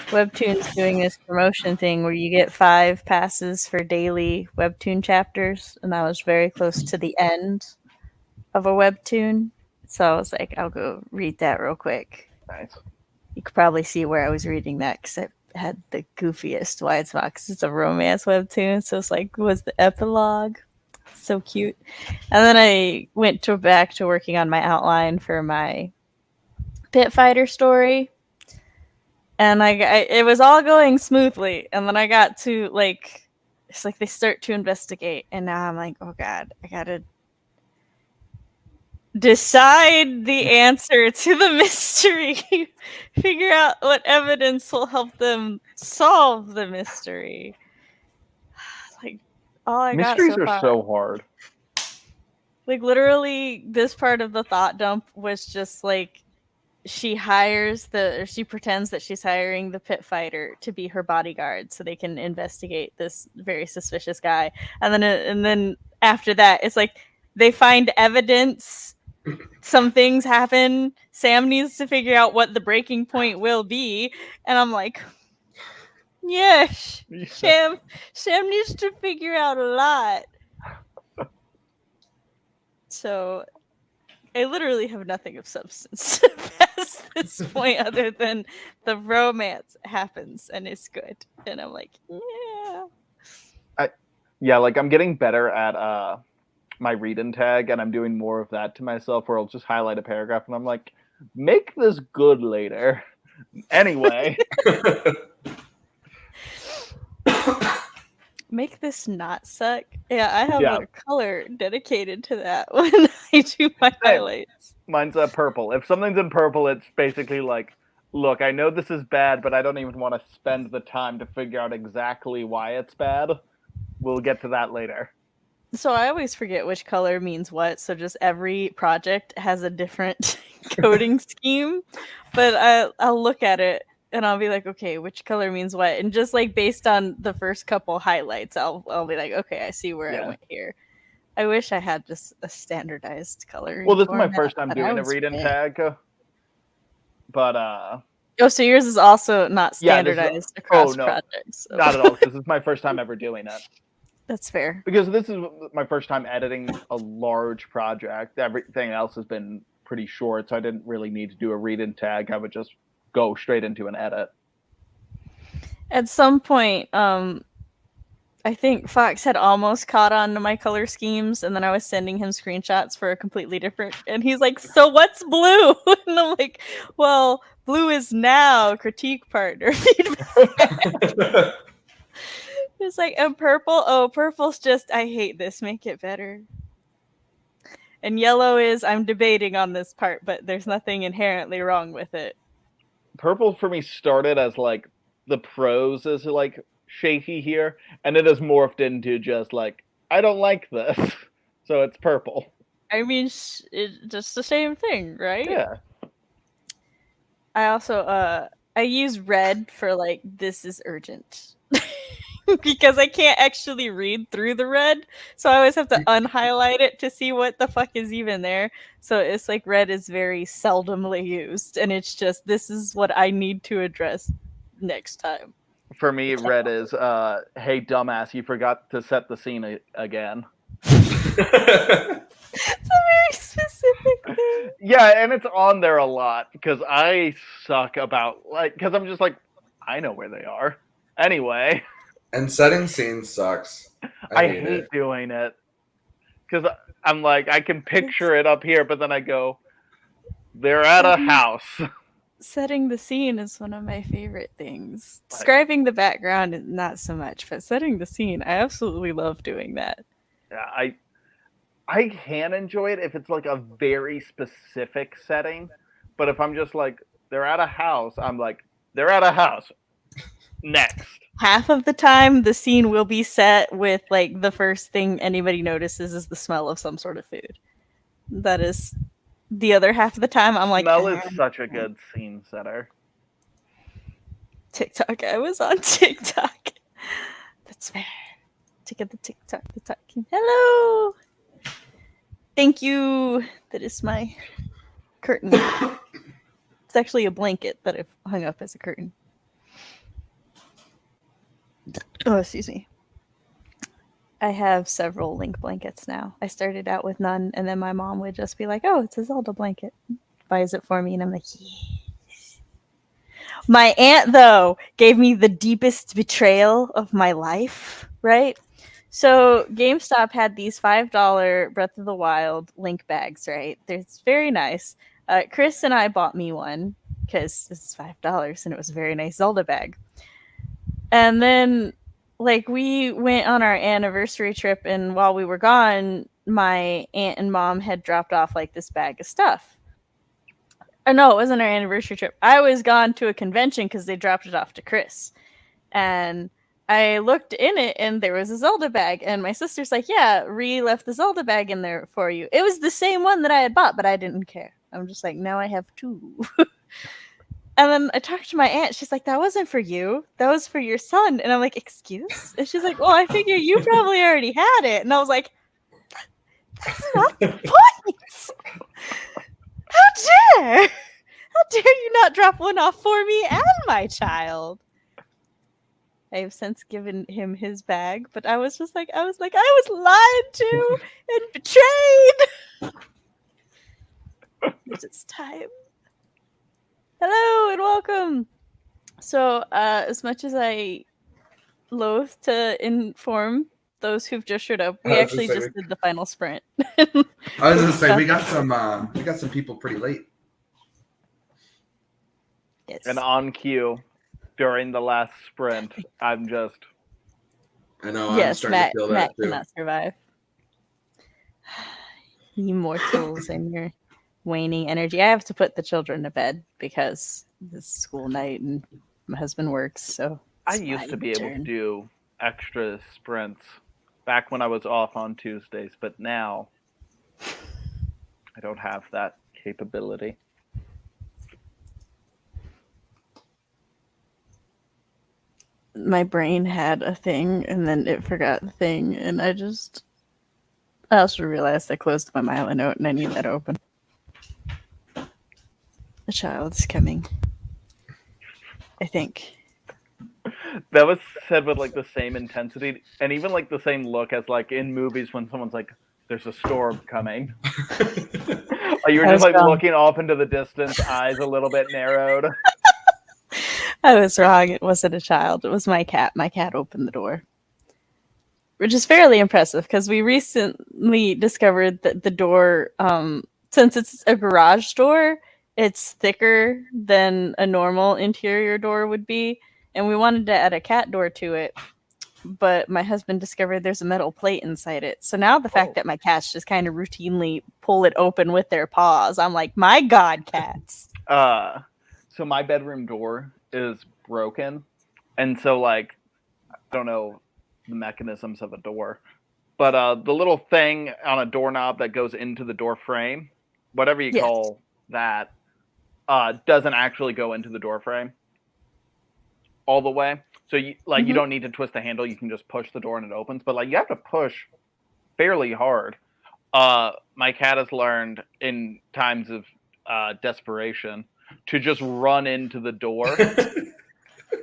Webtoon's doing this promotion thing where you get 5 passes for daily Webtoon chapters, and I was very close to the end of a Webtoon. So I was like, I'll go read that real quick. Nice. You could probably see where I was reading that because it had the goofiest wide spot because it's a romance Webtoon. So it's like, was the epilogue. So cute. And then I went back to working on my outline for my Pit Fighter story. And it was all going smoothly. And then I got to, like, it's like they start to investigate. And now I'm like, oh God, I gotta decide the answer to the mystery. Figure out what evidence will help them solve the mystery. Like, all I Mysteries got so are far. so hard. Like, literally, this part of the thought dump was just like, she pretends that she's hiring the pit fighter to be her bodyguard so they can investigate this very suspicious guy. And then after that, it's like they find evidence. Some things happen. Sam needs to figure out what the breaking point will be. And I'm like, yes, Sam needs to figure out a lot. So I literally have nothing of substance past this point other than the romance happens and it's good. And I'm like, Yeah, like I'm getting better at my read and tag, and I'm doing more of that to myself where I'll just highlight a paragraph and I'm like, make this good later. Anyway. Make this not suck. Yeah, I have Yeah. a color dedicated to that when I do my highlights. Mine's purple. If something's in purple, it's basically like, look, I know this is bad, but I don't even want to spend the time to figure out exactly why it's bad. We'll get to that later. So I always forget which color means what, so just every project has a different coding scheme. But I'll look at it and I'll be like, okay, which color means what? And just like based on the first couple highlights, I'll be like, okay, I see where I went here. I wish I had just a standardized color. Well, this is my first time doing a read and tag. But oh, so yours is also not standardized across projects. Not at all, because this is my first time ever doing it. That's fair. Because this is my first time editing a large project. Everything else has been pretty short, so I didn't really need to do a read and tag. I would just go straight into an edit. At some point, I think Fox had almost caught on to my color schemes, and then I was sending him screenshots for a completely different, and he's like, so what's blue? And I'm like, well, blue is now critique partner feedback. It's like, and purple? Oh, purple's just, I hate this, make it better. And yellow is, I'm debating on this part, but there's nothing inherently wrong with it. Purple for me started as like, the prose is like shaky here, and it has morphed into just like, I don't like this, so it's purple. I mean, it's just the same thing, right? Yeah. I also, I use red for like, this is urgent. Because I can't actually read through the red, so I always have to unhighlight it to see what the fuck is even there. So it's like red is very seldomly used, and it's just, this is what I need to address next time. For me, red is, hey dumbass, you forgot to set the scene again. It's a very specific thing. Yeah, and it's on there a lot, because I suck about, like, because I'm just like, I know where they are. Anyway. And setting scenes sucks. I hate doing it. Because I'm like, I can picture it up here, but then I go, they're at a house. Setting the scene is one of my favorite things. Describing the background, not so much, but setting the scene, I absolutely love doing that. Yeah, I can enjoy it if it's like a very specific setting, but if I'm just like they're at a house, I'm like they're at a house. Next. Half of the time, the scene will be set with like the first thing anybody notices is the smell of some sort of food. That is the other half of the time. I'm like, Smell is such a good scene setter. TikTok. I was on TikTok. That's fair. To get the TikTok, the talking. Hello. Thank you. That is my curtain. It's actually a blanket that I've hung up as a curtain. Oh, excuse me. I have several Link blankets now. I started out with none, and then my mom would just be like, "Oh, it's a Zelda blanket." Buys it for me, and I'm like, yes. My aunt, though, gave me the deepest betrayal of my life, right? So GameStop had these $5 Breath of the Wild Link bags, right? It's very nice. Chris and I bought me one because it's $5 and it was a very nice Zelda bag. And then, like, we went on our anniversary trip, and while we were gone, my aunt and mom had dropped off like this bag of stuff. Oh no, it wasn't our anniversary trip. I was gone to a convention because they dropped it off to Chris, and I looked in it, and there was a Zelda bag, and my sister's like, "Yeah, Ree left the Zelda bag in there for you." It was the same one that I had bought, but I didn't care. I'm just like, now I have two. And then I talked to my aunt. She's like, "That wasn't for you. That was for your son." And I'm like, "Excuse?" And she's like, "Well, I figure you probably already had it." And I was like, "That's not the point. How dare? How dare you not drop one off for me and my child?" I have since given him his bag, but I was like, I was lied to and betrayed. It is time. Hello and welcome. So, as much as I loathe to inform those who've just showed up, we actually just did the final sprint. I was gonna say we got some people pretty late. Yes. And on cue during the last sprint, I'm just. I know. Yes, I'm starting Matt, to feel that Matt too. cannot survive. You mortals and your waning energy. I have to put the children to bed because it's school night and my husband works. So I used to be able to do extra sprints back when I was off on Tuesdays, but now I don't have that capability. My brain had a thing and then it forgot the thing, and I also realized I closed my Milo note and I need that open. The child is coming, I think. That was said with like the same intensity and even like the same look as like in movies when someone's like, "There's a storm coming." You were just like looking off into the distance, eyes a little bit narrowed. I was wrong. It wasn't a child. It was my cat. My cat opened the door. Which is fairly impressive because we recently discovered that the door, since it's a garage door, it's thicker than a normal interior door would be. And we wanted to add a cat door to it. But my husband discovered there's a metal plate inside it. So now the fact that my cats just kind of routinely pull it open with their paws, I'm like, my God, cats. So my bedroom door is broken. And so, like, I don't know the mechanisms of a door. But the little thing on a doorknob that goes into the door frame, whatever you call that, doesn't actually go into the door frame all the way. So you you don't need to twist the handle. You can just push the door and it opens. But like you have to push fairly hard. My cat has learned in times of desperation to just run into the door,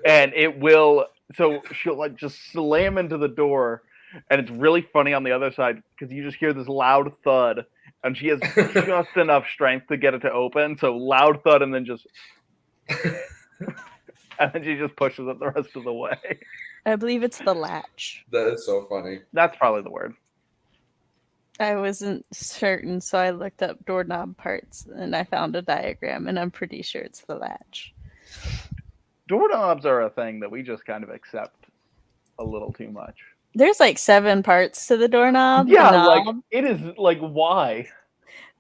and it will. So she'll like just slam into the door, and it's really funny on the other side because you just hear this loud thud, and she has just enough strength to get it to open. So loud thud, and then just. And then she just pushes it the rest of the way. I believe it's the latch. That is so funny. That's probably the word. I wasn't certain, so I looked up doorknob parts and I found a diagram, and I'm pretty sure it's the latch. Doorknobs are a thing that we just kind of accept a little too much. There's like 7 parts to the doorknob. Yeah, the like knob, it is like why?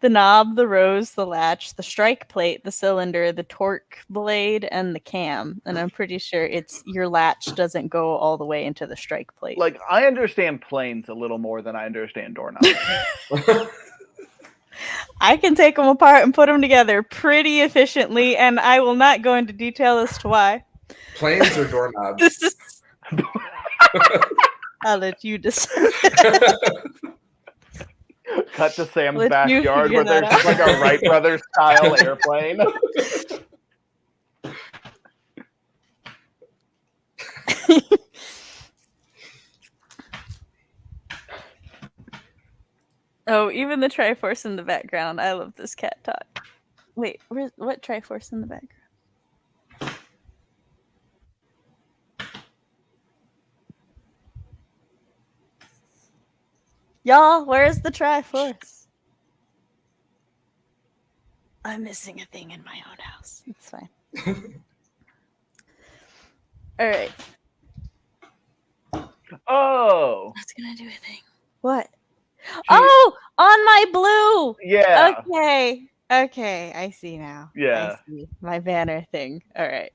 the knob, the rose, the latch, the strike plate, the cylinder, the torque blade, and the cam. And I'm pretty sure it's your latch doesn't go all the way into the strike plate. Like I understand planes a little more than I understand doorknobs. I can take them apart and put them together pretty efficiently, and I will not go into detail as to why. Planes or doorknobs? This is. I'll let you decide. Cut to Sam's Let you backyard figure where there's that just like out. a Wright Brothers style airplane. Oh, even the Triforce in the background. I love this cat talk. Wait, what Triforce in the background? Y'all, where's the Triforce? I'm missing a thing in my own house. It's fine. All right. Oh. That's gonna do a thing. What? Oh, on my blue. Yeah. Okay, I see now. Yeah. I see my banner thing. All right.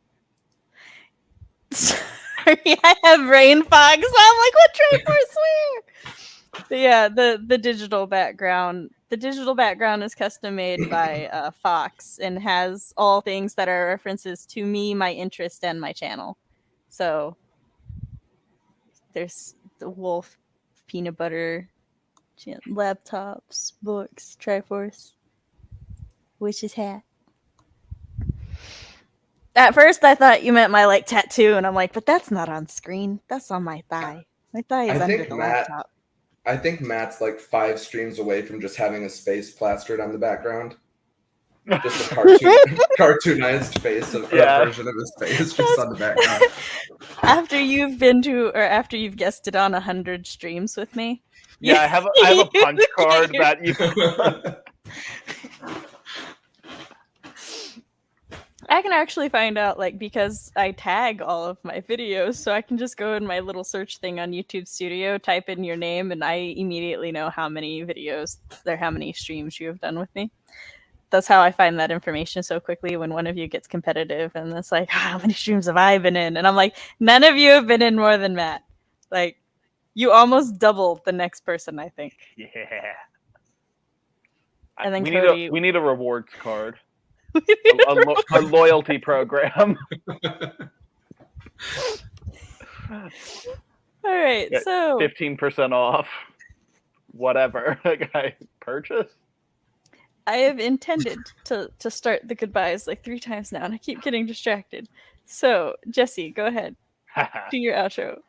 Sorry, I have brain fog, so I'm like, what Triforce where? But yeah, the digital background. The digital background is custom made by Fox and has all things that are references to me, my interest, and my channel. So there's the wolf, peanut butter, laptops, books, Triforce, witch's hat. At first, I thought you meant my like tattoo, and I'm like, but that's not on screen. That's on my thigh. My thigh is under the laptop. I think Matt's like 5 streams away from just having a space plastered on the background. Just a cartoonized face of a version of his face just on the background. After you've guested on 100 streams with me. Yeah, I have a punch card that you. I can actually find out, like, because I tag all of my videos, so I can just go in my little search thing on YouTube Studio, type in your name, and I immediately know how many videos or how many streams you have done with me. That's how I find that information so quickly when one of you gets competitive, and it's like, how many streams have I been in? And I'm like, none of you have been in more than Matt. Like, you almost doubled the next person, I think. Yeah. And then we need a rewards card. a loyalty program. All right, so 15% off. Whatever I purchase. I have intended to start the goodbyes like 3 times now, and I keep getting distracted. So, Jesse, go ahead. Do your outro.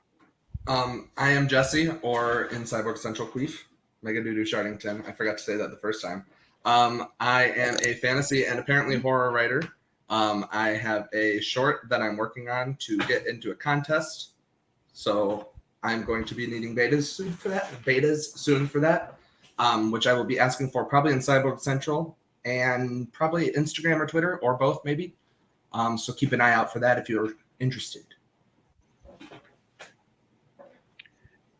I am Jesse, or in Cyborg Central Queef, Mega Doodoo Shardington. I forgot to say that the first time. I am a fantasy and apparently horror writer. I have a short that I'm working on to get into a contest. So I'm going to be needing betas soon for that. Which I will be asking for probably in Cyborg Central and probably Instagram or Twitter or both maybe. So keep an eye out for that if you're interested.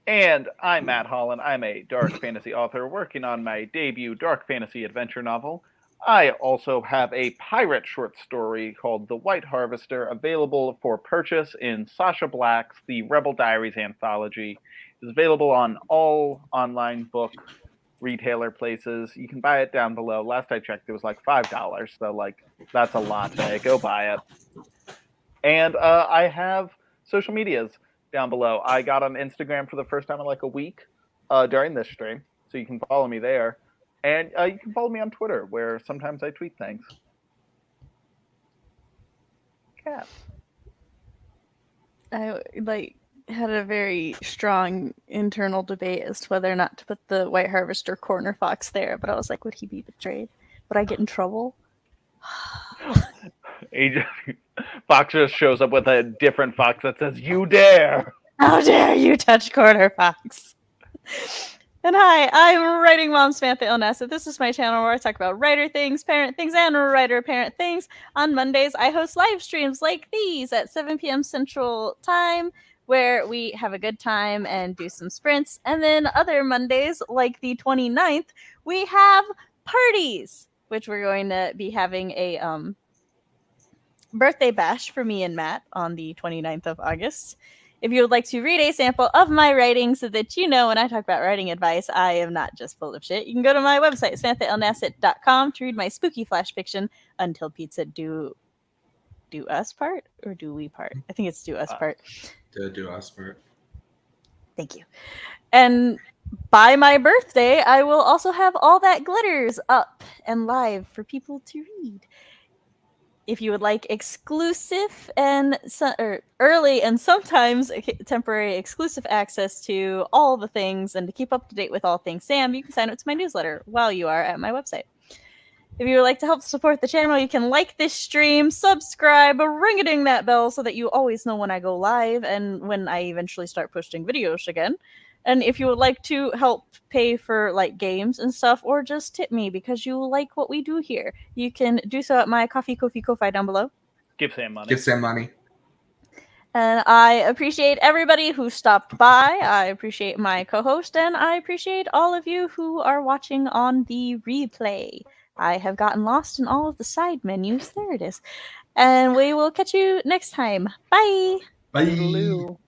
And I'm Matt Hollon. I'm a dark fantasy author working on my debut dark fantasy adventure novel. I also have a pirate short story called The White Harvester, available for purchase in Sasha Black's The Rebel Diaries anthology. It's available on all online book retailer places. You can buy it down below. Last I checked, it was like $5, so like that's a latte. Go buy it. And I have social medias down below. I got on Instagram for the first time in like a week during this stream, so you can follow me there. And you can follow me on Twitter, where sometimes I tweet things. Cat. I had a very strong internal debate as to whether or not to put the White Harvester corner fox there, but I was like, would he be betrayed? Would I get in trouble? Fox just shows up with a different fox that says, "You dare! How dare you touch corner fox?" And hi, I'm Writing Mom Samantha Nasset. This is my channel where I talk about writer things, parent things, and writer-parent things. On Mondays, I host live streams like these at 7 p.m. Central Time, where we have a good time and do some sprints. And then other Mondays, like the 29th, we have parties, which we're going to be having a birthday bash for me and Matt on the 29th of August. If you would like to read a sample of my writing so that you know when I talk about writing advice, I am not just full of shit, you can go to my website, SamanthaLNasset.com, to read my spooky flash fiction, Until Pizza Do Us Part? Or Do We Part? I think it's Do Us Part. Do us part. Thank you. And by my birthday, I will also have All That Glitters up and live for people to read. If you would like exclusive and early and sometimes temporary exclusive access to all the things and to keep up to date with all things Sam, you can sign up to my newsletter while you are at my website. If you would like to help support the channel, you can like this stream, subscribe, ring-a-ding that bell so that you always know when I go live and when I eventually start posting videos again. And if you would like to help pay for like games and stuff, or just tip me because you like what we do here, you can do so at my Ko-fi down below. Give Sam money. Give Sam money. And I appreciate everybody who stopped by. I appreciate my co-host, and I appreciate all of you who are watching on the replay. I have gotten lost in all of the side menus. There it is. And we will catch you next time. Bye. Bye. Toodaloo.